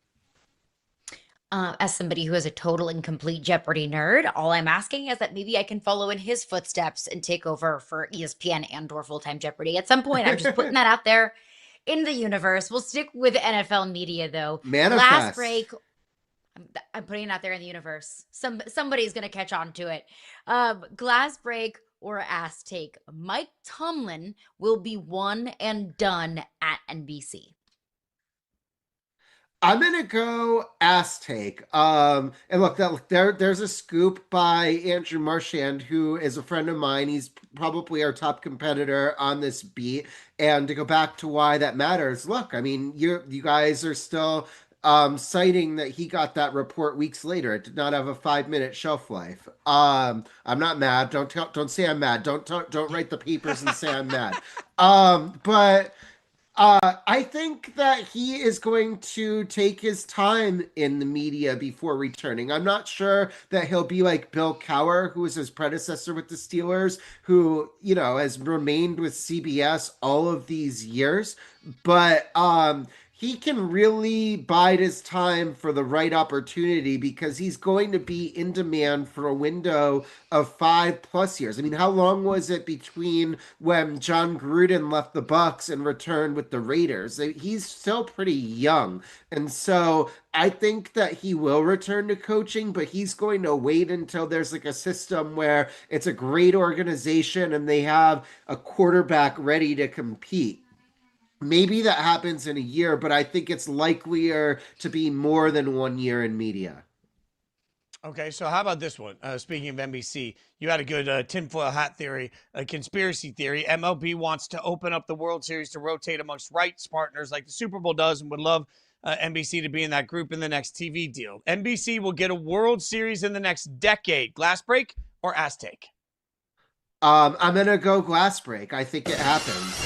As somebody who is a total and complete Jeopardy nerd, all I'm asking is that maybe I can follow in his footsteps and take over for ESPN and/or full-time Jeopardy at some point. I'm just putting that out there in the universe. We'll stick with NFL media, though. Manifest. Glass break. I'm putting it out there in the universe. Somebody's gonna catch on to it. Glass break or ass take. Mike Tomlin will be one and done at NBC. I'm gonna go ass take. And look, there's a scoop by Andrew Marchand, who is a friend of mine. He's probably our top competitor on this beat. And to go back to why that matters, look, I mean, you guys are still citing that he got that report weeks later. It did not have a 5-minute shelf life. I'm not mad. Don't say I'm mad. Don't write the papers and say I'm mad. But I think that he is going to take his time in the media before returning. I'm not sure that he'll be like Bill Cowher, who was his predecessor with the Steelers, who, has remained with CBS all of these years. But he can really bide his time for the right opportunity because he's going to be in demand for a window of 5+ years. I mean, how long was it between when John Gruden left the Bucs and returned with the Raiders? He's still pretty young. And so I think that he will return to coaching, but he's going to wait until there's a system where it's a great organization and they have a quarterback ready to compete. Maybe that happens in a year, but I think it's likelier to be more than 1 year in media. Okay, so how about this one? Speaking of NBC, you had a good tinfoil hat theory, a conspiracy theory. MLB wants to open up the World Series to rotate amongst rights partners like the Super Bowl does and would love NBC to be in that group in the next TV deal. NBC will get a World Series in the next decade. Glass break or ass take? I'm going to go glass break. I think it happens.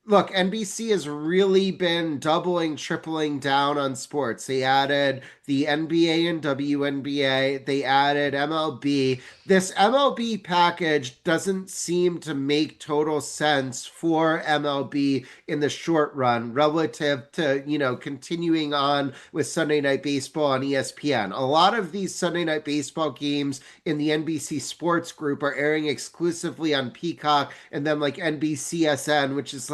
Look, NBC has really been doubling, tripling down on sports. They added the NBA and WNBA. They added MLB. This MLB package doesn't seem to make total sense for MLB in the short run relative to, continuing on with Sunday Night Baseball on ESPN. A lot of these Sunday Night Baseball games in the NBC Sports Group are airing exclusively on Peacock and then NBCSN, which is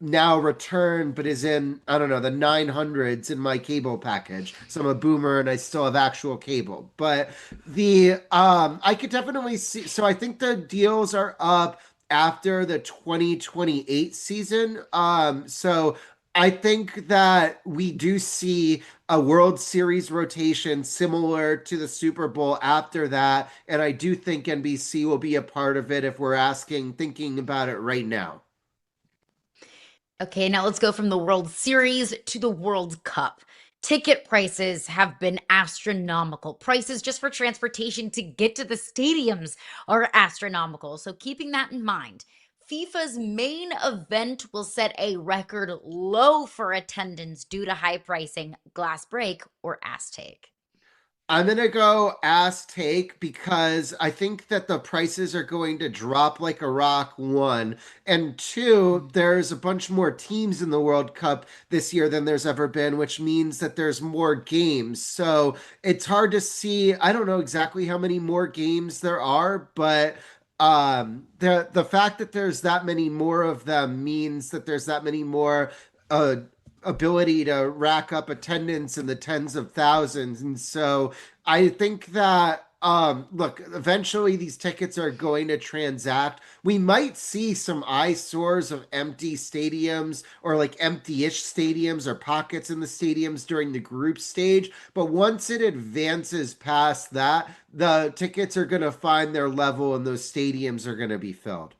now returned, but is in, I don't know, the 900s in my cable package. So I'm a boomer and I still have actual cable. But I could definitely see, so I think the deals are up after the 2028 season. So I think that we do see a World Series rotation similar to the Super Bowl after that, and I do think NBC will be a part of it if we're thinking about it right now. Okay, now let's go from the World Series to the World Cup. Ticket prices have been astronomical. Prices just for transportation to get to the stadiums are astronomical. So keeping that in mind, FIFA's main event will set a record low for attendance due to high pricing. Glass break or ass take? I'm going to go ass take because I think that the prices are going to drop like a rock, one. And two, there's a bunch more teams in the World Cup this year than there's ever been, which means that there's more games. So it's hard to see. I don't know exactly how many more games there are, but the fact that there's that many more of them means that there's that many more ability to rack up attendance in the tens of thousands. And so I think that look, eventually these tickets are going to transact. We might see some eyesores of empty stadiums or like empty-ish stadiums or pockets in the stadiums during the group stage, but once it advances past that, the tickets are going to find their level and those stadiums are going to be filled.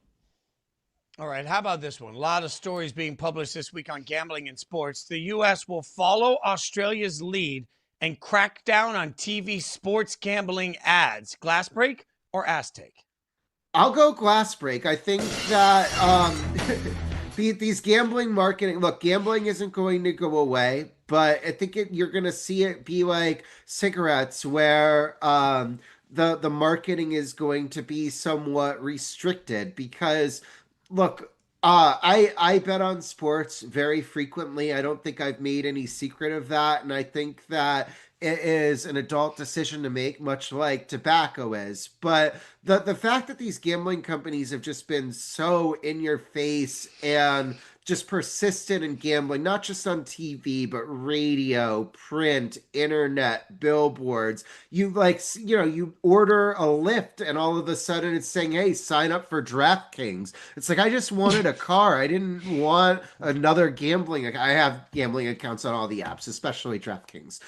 All right, how about this one? A lot of stories being published this week on gambling and sports. The U.S. will follow Australia's lead and crack down on TV sports gambling ads. Glass break or ass take? I'll go glass break. I think that these gambling marketing, look, gambling isn't going to go away, but I think you're going to see it be like cigarettes where the marketing is going to be somewhat restricted because look, I bet on sports very frequently. I don't think I've made any secret of that. And I think that it is an adult decision to make, much like tobacco is. But the fact that these gambling companies have just been so in your face and just persistent in gambling, not just on TV, but radio, print, internet, billboards. You you order a lift and all of a sudden it's saying, hey, sign up for DraftKings. It's like, I just wanted a car. I didn't want another gambling. I have gambling accounts on all the apps, especially DraftKings.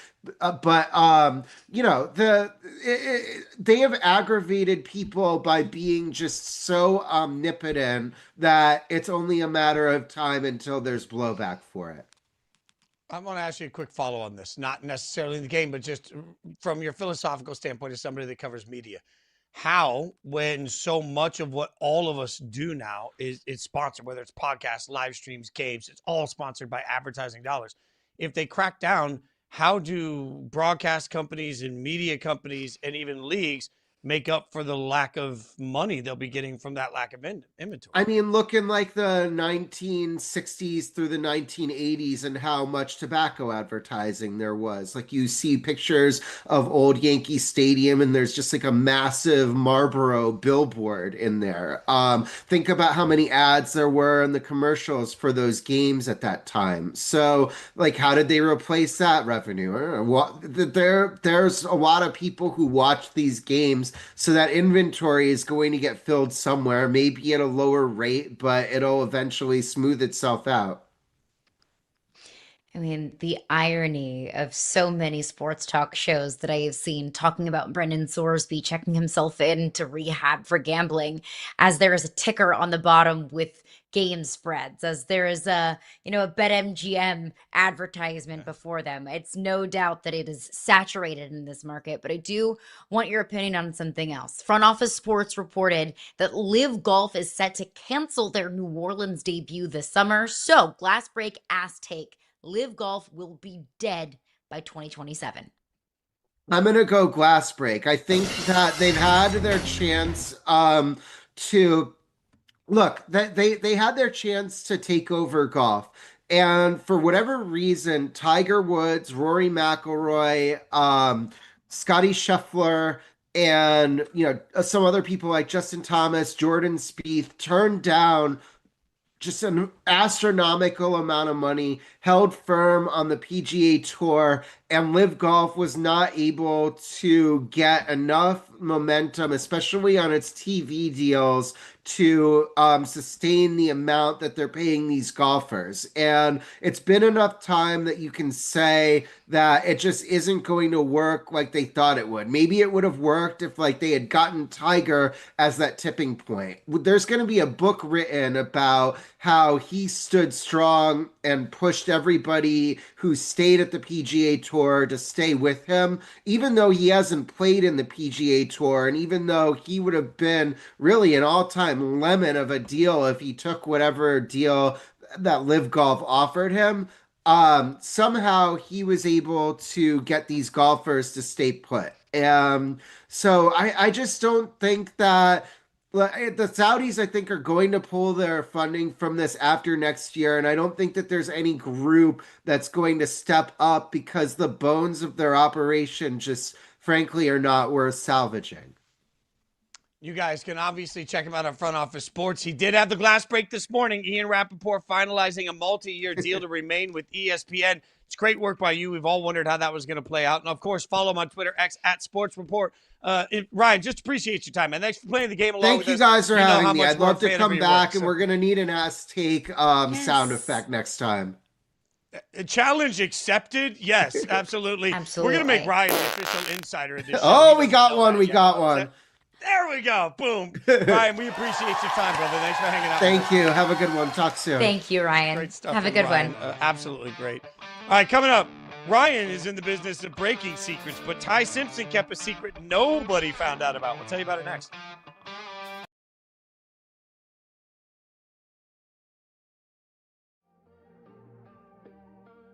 They have aggravated people by being just so omnipotent that it's only a matter of time until there's blowback for it. I'm going to ask you a quick follow on this, not necessarily the game, but just from your philosophical standpoint as somebody that covers media. How, when so much of what all of us do now is sponsored, whether it's podcasts, live streams, games, it's all sponsored by advertising dollars. If they crack down, how do broadcast companies and media companies and even leagues make up for the lack of money they'll be getting from that lack of inventory? I mean, look in like the 1960s through the 1980s and how much tobacco advertising there was. Like you see pictures of old Yankee Stadium and there's just like a massive Marlboro billboard in there. Think about how many ads there were in the commercials for those games at that time. So like, how did they replace that revenue? I don't know. There's a lot of people who watch these games, so that inventory is going to get filled somewhere, maybe at a lower rate, but it'll eventually smooth itself out. I mean, the irony of so many sports talk shows that I have seen talking about Brendan Sorsby checking himself into rehab for gambling, as there is a ticker on the bottom with game spreads, as there is a BetMGM advertisement before them. It's no doubt that it is saturated in this market, but I do want your opinion on something else. Front Office Sports reported that Live Golf is set to cancel their New Orleans debut this summer. So, glass break, ass take. Live Golf will be dead by 2027. I'm going to go glass break. I think that they've had their chance to look, that they had their chance to take over golf. And for whatever reason, Tiger Woods, Rory McIlroy, Scotty Scheffler, and some other people like Justin Thomas, Jordan Spieth turned down just an astronomical amount of money, held firm on the PGA Tour, and Live Golf was not able to get enough momentum, especially on its TV deals, to sustain the amount that they're paying these golfers. And it's been enough time that you can say that it just isn't going to work like they thought it would. Maybe it would have worked if like they had gotten Tiger as that tipping point. There's going to be a book written about how he stood strong and pushed everybody who stayed at the PGA Tour to stay with him, even though he hasn't played in the PGA Tour, and even though he would have been really an all-time lemon of a deal if he took whatever deal that Live Golf offered him. Somehow he was able to get these golfers to stay put. So I just don't think that the Saudis, I think, are going to pull their funding from this after next year, and I don't think that there's any group that's going to step up because the bones of their operation just, frankly, are not worth salvaging. You guys can obviously check him out on Front Office Sports. He did have the glass break this morning. Ian Rappaport finalizing a multi-year deal to remain with ESPN. It's great work by you. We've all wondered how that was going to play out. And, of course, follow him on Twitter, X at Sports Report. Ryan, just appreciate your time, man. Thanks for playing the game along Thank with you us. guys for having me. I'd we're a love to fan come of your back, work, and so- we're going to need an ass take sound effect next time. Challenge accepted. Yes, absolutely. Absolutely. We're going to make Ryan the official insider of this show. Oh, we got one. We got one. There we go. Boom. Ryan, we appreciate your time, brother. Thanks for hanging out. Thank you. Have a good one. Talk soon. Thank you, Ryan. Great stuff Have a from good Ryan. one. Absolutely great. All right, coming up, Ryan is in the business of breaking secrets, but Ty Simpson kept a secret nobody found out about. We'll tell you about it next.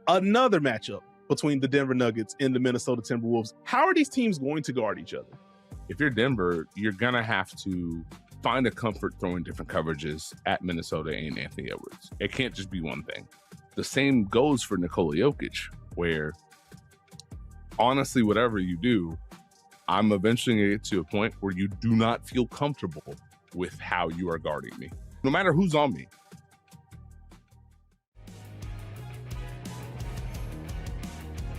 Another matchup between the Denver Nuggets and the Minnesota Timberwolves. How are these teams going to guard each other? If you're Denver, you're going to have to find a comfort throwing different coverages at Minnesota and Anthony Edwards. It can't just be one thing. The same goes for Nikola Jokic, where honestly, whatever you do, I'm eventually going to get to a point where you do not feel comfortable with how you are guarding me, no matter who's on me.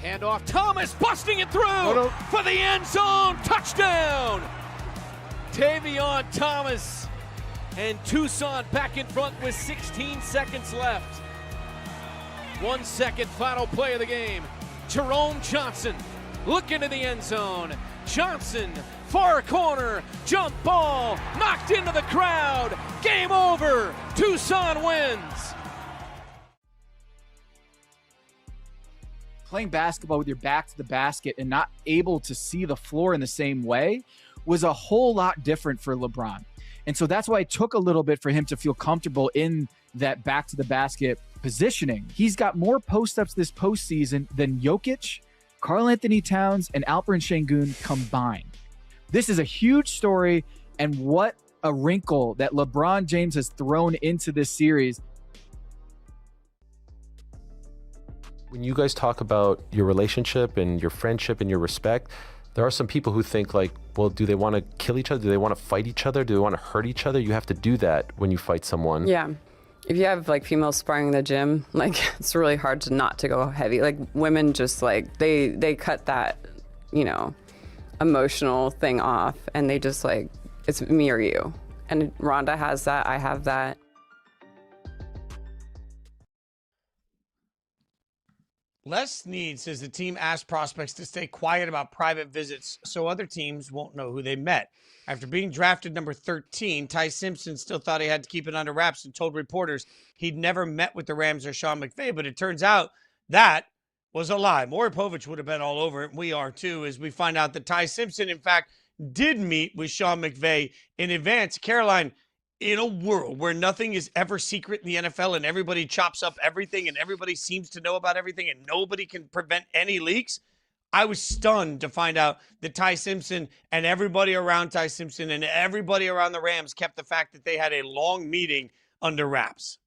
Handoff, Thomas busting it through for the end zone. Touchdown! Tavion Thomas and Tucson back in front with 16 seconds left. 1 second, final play of the game. Jerome Johnson look into the end zone. Johnson, far corner, jump ball, knocked into the crowd. Game over. Tucson wins. Playing basketball with your back to the basket and not able to see the floor in the same way was a whole lot different for LeBron. And so that's why it took a little bit for him to feel comfortable in that back to the basket positioning. He's got more post-ups this postseason than Jokic, Karl Anthony Towns, and Alperen Şengün combined. This is a huge story, and what a wrinkle that LeBron James has thrown into this series. When you guys talk about your relationship and your friendship and your respect, there are some people who think like, well, do they want to kill each other? Do they want to fight each other? Do they want to hurt each other? You have to do that when you fight someone. Yeah. If you have like females sparring in the gym, like it's really hard to not to go heavy. Like women just like, they cut that, you know, emotional thing off and they just like, it's me or you. And Rhonda has that, I have that. Les Snead says the team asked prospects to stay quiet about private visits so other teams won't know who they met. After being drafted number 13, Ty Simpson still thought he had to keep it under wraps and told reporters he'd never met with the Rams or Sean McVay, but it turns out that was a lie. Maury Povich would have been all over it. We are too, as we find out that Ty Simpson, in fact, did meet with Sean McVay in advance. Caroline, in a world where nothing is ever secret in the NFL and everybody chops up everything and everybody seems to know about everything and nobody can prevent any leaks, I was stunned to find out that Ty Simpson and everybody around Ty Simpson and everybody around the Rams kept the fact that they had a long meeting under wraps.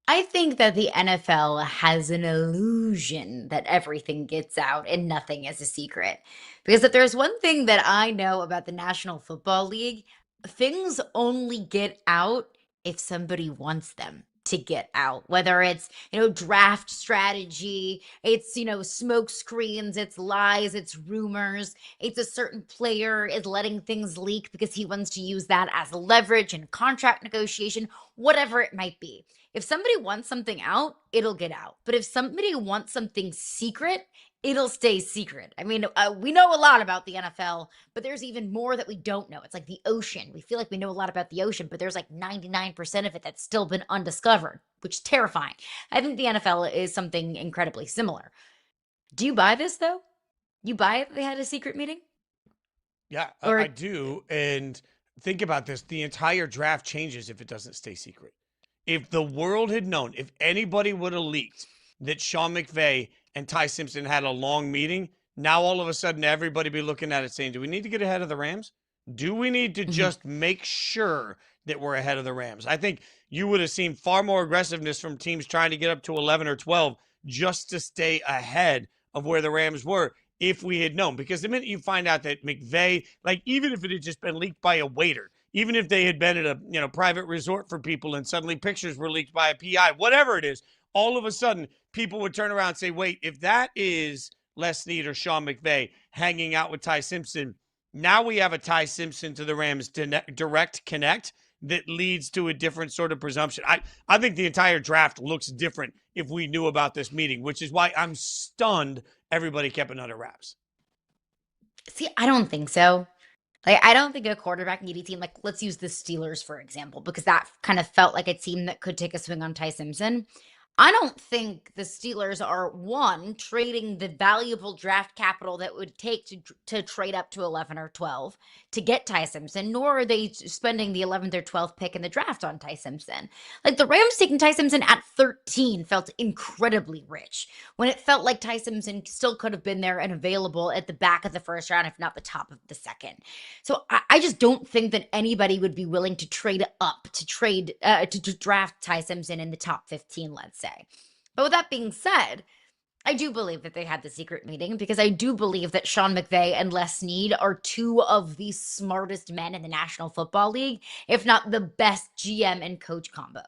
I think that the NFL has an illusion that everything gets out and nothing is a secret. Because if there's one thing that I know about the National Football League, things only get out if somebody wants them to get out, whether it's, draft strategy, it's, smoke screens, it's lies, it's rumors, it's a certain player is letting things leak because he wants to use that as leverage in contract negotiation, whatever it might be. If somebody wants something out, it'll get out. But if somebody wants something secret, it'll stay secret. I mean, we know a lot about the NFL, but there's even more that we don't know. It's like the ocean. We feel like we know a lot about the ocean, but there's like 99% of it that's still been undiscovered, which is terrifying. I think the NFL is something incredibly similar. Do you buy this, though? You buy it they had a secret meeting? Yeah, Or- I do. And think about this. The entire draft changes if it doesn't stay secret. If the world had known, if anybody would have leaked that Sean McVay and Ty Simpson had a long meeting, now all of a sudden everybody be looking at it saying, do we need to get ahead of the Rams? Do we need to just make sure that we're ahead of the Rams? I think you would have seen far more aggressiveness from teams trying to get up to 11 or 12 just to stay ahead of where the Rams were if we had known. Because the minute you find out that McVay, like even if it had just been leaked by a waiter, even if they had been at a private resort for people and suddenly pictures were leaked by a PI, whatever it is, all of a sudden people would turn around and say, wait, if that is Les Snead or Sean McVay hanging out with Ty Simpson, now we have a Ty Simpson to the Rams direct connect that leads to a different sort of presumption. I think the entire draft looks different if we knew about this meeting, which is why I'm stunned everybody kept it under wraps. See, I don't think so. Like, I don't think a quarterback needy team, like, let's use the Steelers, for example, because that kind of felt like a team that could take a swing on Ty Simpson. I don't think the Steelers are, one, trading the valuable draft capital that would take to trade up to 11 or 12 to get Ty Simpson, nor are they spending the 11th or 12th pick in the draft on Ty Simpson. Like, the Rams taking Ty Simpson at 13 felt incredibly rich, when it felt like Ty Simpson still could have been there and available at the back of the first round, if not the top of the second. So I just don't think that anybody would be willing to trade up to draft Ty Simpson in the top 15, let's say. But with that being said, I do believe that they had the secret meeting because I do believe that Sean McVay and Les Snead are two of the smartest men in the National Football League, if not the best GM and coach combo.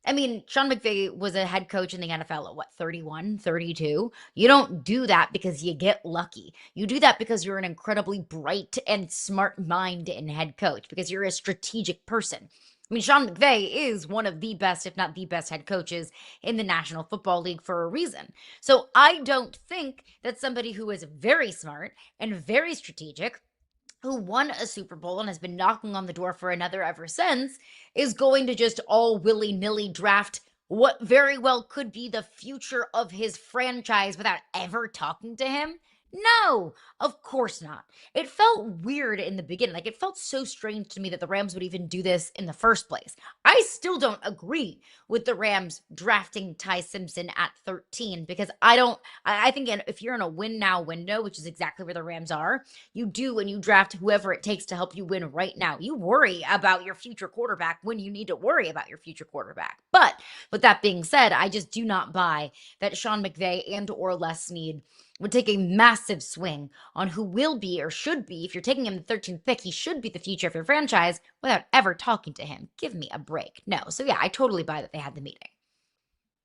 I mean, Sean McVay was a head coach in the NFL at what, 31, 32? You don't do that because you get lucky. You do that because you're an incredibly bright and smart mind and head coach, because you're a strategic person. I mean, Sean McVay is one of the best, if not the best, head coaches in the National Football League for a reason. So I don't think that somebody who is very smart and very strategic, who won a Super Bowl and has been knocking on the door for another ever since, is going to just all willy-nilly draft what very well could be the future of his franchise without ever talking to him. No, of course not. It felt weird in the beginning. Like, it felt so strange to me that the Rams would even do this in the first place. I still don't agree with the Rams drafting Ty Simpson at 13 because I think if you're in a win now window, which is exactly where the Rams are, you do and you draft whoever it takes to help you win right now. You worry about your future quarterback when you need to worry about your future quarterback. But with that being said, I just do not buy that Sean McVay and or Les Snead would take a massive swing on who will be or should be. If you're taking him the 13th pick, he should be the future of your franchise without ever talking to him. Give me a break. No. So yeah, I totally buy that they had the meeting.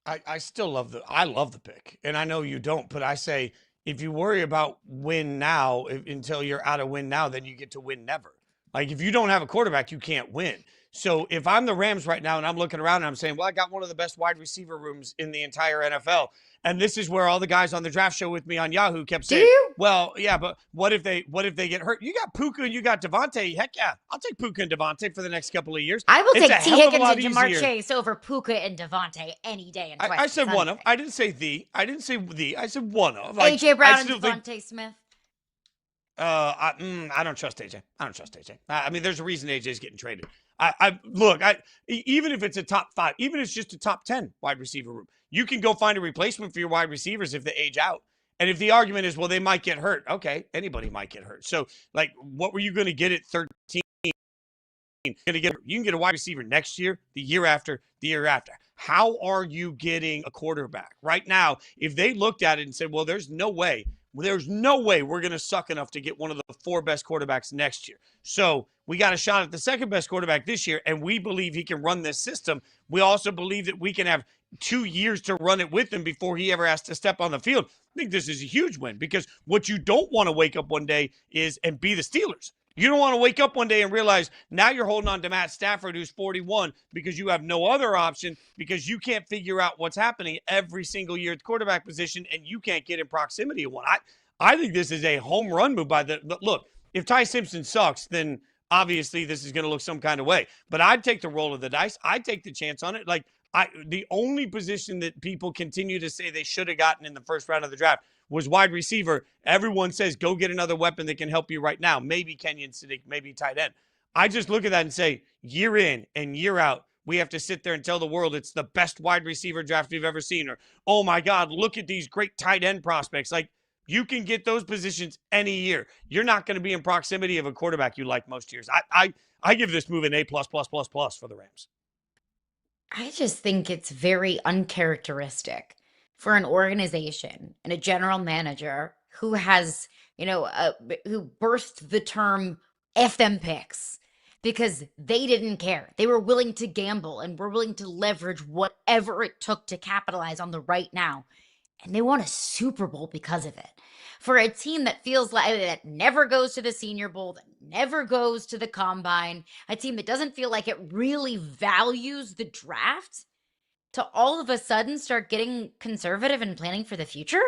I still love the pick. And I know you don't, but I say, if you worry about win now until you're out of win now, then you get to win never. Like, if you don't have a quarterback, you can't win. So if I'm the Rams right now and I'm looking around and I'm saying, well, I got one of the best wide receiver rooms in the entire NFL. And this is where all the guys on the draft show with me on Yahoo kept saying, well, yeah, but what if they get hurt? You got Puka and you got Devontae. Heck yeah, I'll take Puka and Devontae for the next couple of years. I will It's take a T. hell of a Higgins lot and Jamar easier. Chase over Puka and Devontae any day. And I said one of. I didn't say the. I didn't say the. I said one of. AJ Brown and Devontae Devontae Smith. I don't trust AJ. I mean, there's a reason AJ's getting traded. Even if it's a top 5, even if it's just a top 10 wide receiver room, you can go find a replacement for your wide receivers if they age out. And if the argument is, well, they might get hurt. Okay, anybody might get hurt. So, like, what were you going to get at 13? You can get a wide receiver next year, the year after, the year after. How are you getting a quarterback right now? If they looked at it and said, well, there's no way we're going to suck enough to get one of the 4 best quarterbacks next year. So we got a shot at the second best quarterback this year, and we believe he can run this system. We also believe that we can have 2 years to run it with him before he ever has to step on the field. I think this is a huge win, because what you don't want to wake up one day is and be the Steelers. You don't want to wake up one day and realize now you're holding on to Matt Stafford, who's 41, because you have no other option, because you can't figure out what's happening every single year at the quarterback position, and you can't get in proximity of one. I think this is a home run move by the look. If Ty Simpson sucks, then obviously this is going to look some kind of way. But I'd take the roll of the dice. I'd take the chance on it. Like, the only position that people continue to say they should have gotten in the first round of the draft was wide receiver. Everyone says, go get another weapon that can help you right now. Maybe Kenyon Sadiq, maybe tight end. I just look at that and say, year in and year out, we have to sit there and tell the world it's the best wide receiver draft we've ever seen. Or, oh my God, look at these great tight end prospects. Like, you can get those positions any year. You're not going to be in proximity of a quarterback you like most years. I give this move an A++++ for the Rams. I just think it's very uncharacteristic for an organization and a general manager who has, who birthed the term F them picks because they didn't care. They were willing to gamble and were willing to leverage whatever it took to capitalize on the right now. And they won a Super Bowl because of it. For a team that feels like that never goes to the Senior Bowl, that never goes to the Combine, a team that doesn't feel like it really values the draft, to all of a sudden start getting conservative and planning for the future?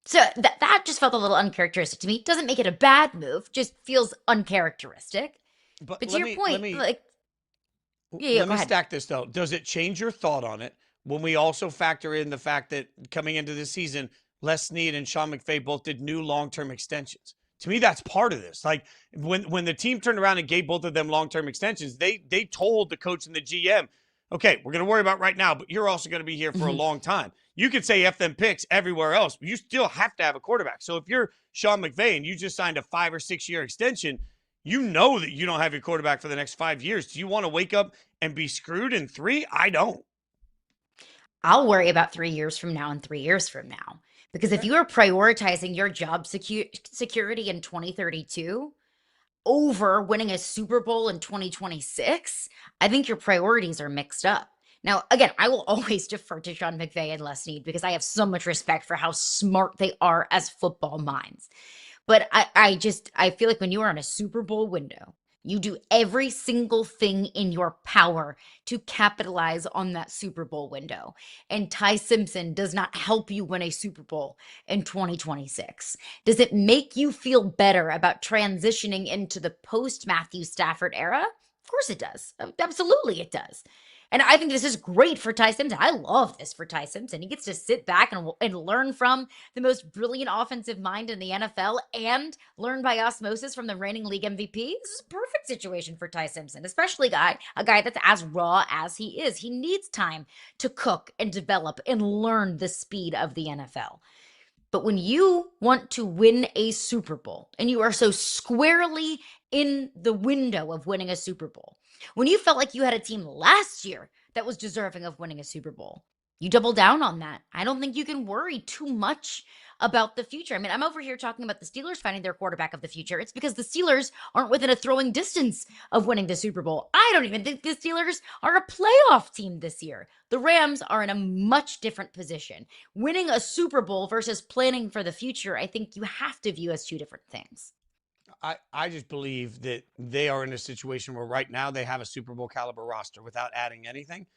So that just felt a little uncharacteristic to me. Doesn't make it a bad move, just feels uncharacteristic. But to your point, let me stack this, though. Does it change your thought on it when we also factor in the fact that coming into this season, Les Snead and Sean McVay both did new long-term extensions? To me, that's part of this. Like, when the team turned around and gave both of them long-term extensions, they told the coach and the GM, okay, we're going to worry about right now, but you're also going to be here for a long time. You could say F them picks everywhere else, but you still have to have a quarterback. So if you're Sean McVay and you just signed a 5 or 6 year extension, you know that you don't have your quarterback for the next 5 years. Do you want to wake up and be screwed in 3? I don't. I'll worry about 3 years from now and 3 years from now. Because if you are prioritizing your job security in 2032 over winning a Super Bowl in 2026, I think your priorities are mixed up. Now, again, I will always defer to Sean McVay and Les Snead because I have so much respect for how smart they are as football minds. But I feel like when you are in a Super Bowl window, you do every single thing in your power to capitalize on that Super Bowl window. And Ty Simpson does not help you win a Super Bowl in 2026. Does it make you feel better about transitioning into the post-Matthew Stafford era? Of course it does. Absolutely it does. And I think this is great for Ty Simpson. I love this for Ty Simpson. He gets to sit back and learn from the most brilliant offensive mind in the NFL and learn by osmosis from the reigning league MVP. This is a perfect situation for Ty Simpson, especially a guy that's as raw as he is. He needs time to cook and develop and learn the speed of the NFL. But when you want to win a Super Bowl and you are so squarely in the window of winning a Super Bowl, when you felt like you had a team last year that was deserving of winning a Super Bowl, you double down on that. I don't think you can worry too much about the future. I mean, I'm over here talking about the Steelers finding their quarterback of the future. It's because the Steelers aren't within a throwing distance of winning the Super Bowl. I don't even think the Steelers are a playoff team this year. The Rams are in a much different position. Winning a Super Bowl versus planning for the future, I think you have to view as two different things. I just believe that they are in a situation where right now they have a Super Bowl caliber roster without adding anything.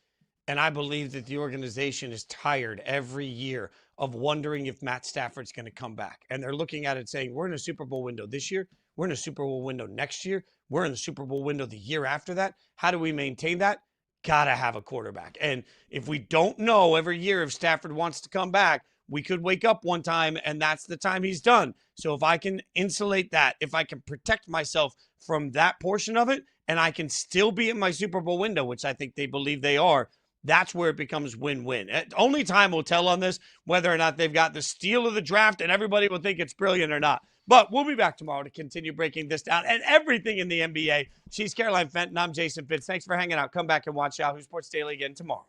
And I believe that the organization is tired every year of wondering if Matt Stafford's going to come back. And they're looking at it saying, we're in a Super Bowl window this year. We're in a Super Bowl window next year. We're in the Super Bowl window the year after that. How do we maintain that? Gotta have a quarterback. And if we don't know every year if Stafford wants to come back, we could wake up one time and that's the time he's done. So if I can insulate that, if I can protect myself from that portion of it, and I can still be in my Super Bowl window, which I think they believe they are, that's where it becomes win-win. Only time will tell on this, whether or not they've got the steal of the draft and everybody will think it's brilliant or not. But we'll be back tomorrow to continue breaking this down and everything in the NBA. She's Caroline Fenton. I'm Jason Fitz. Thanks for hanging out. Come back and watch Yahoo Sports Daily again tomorrow.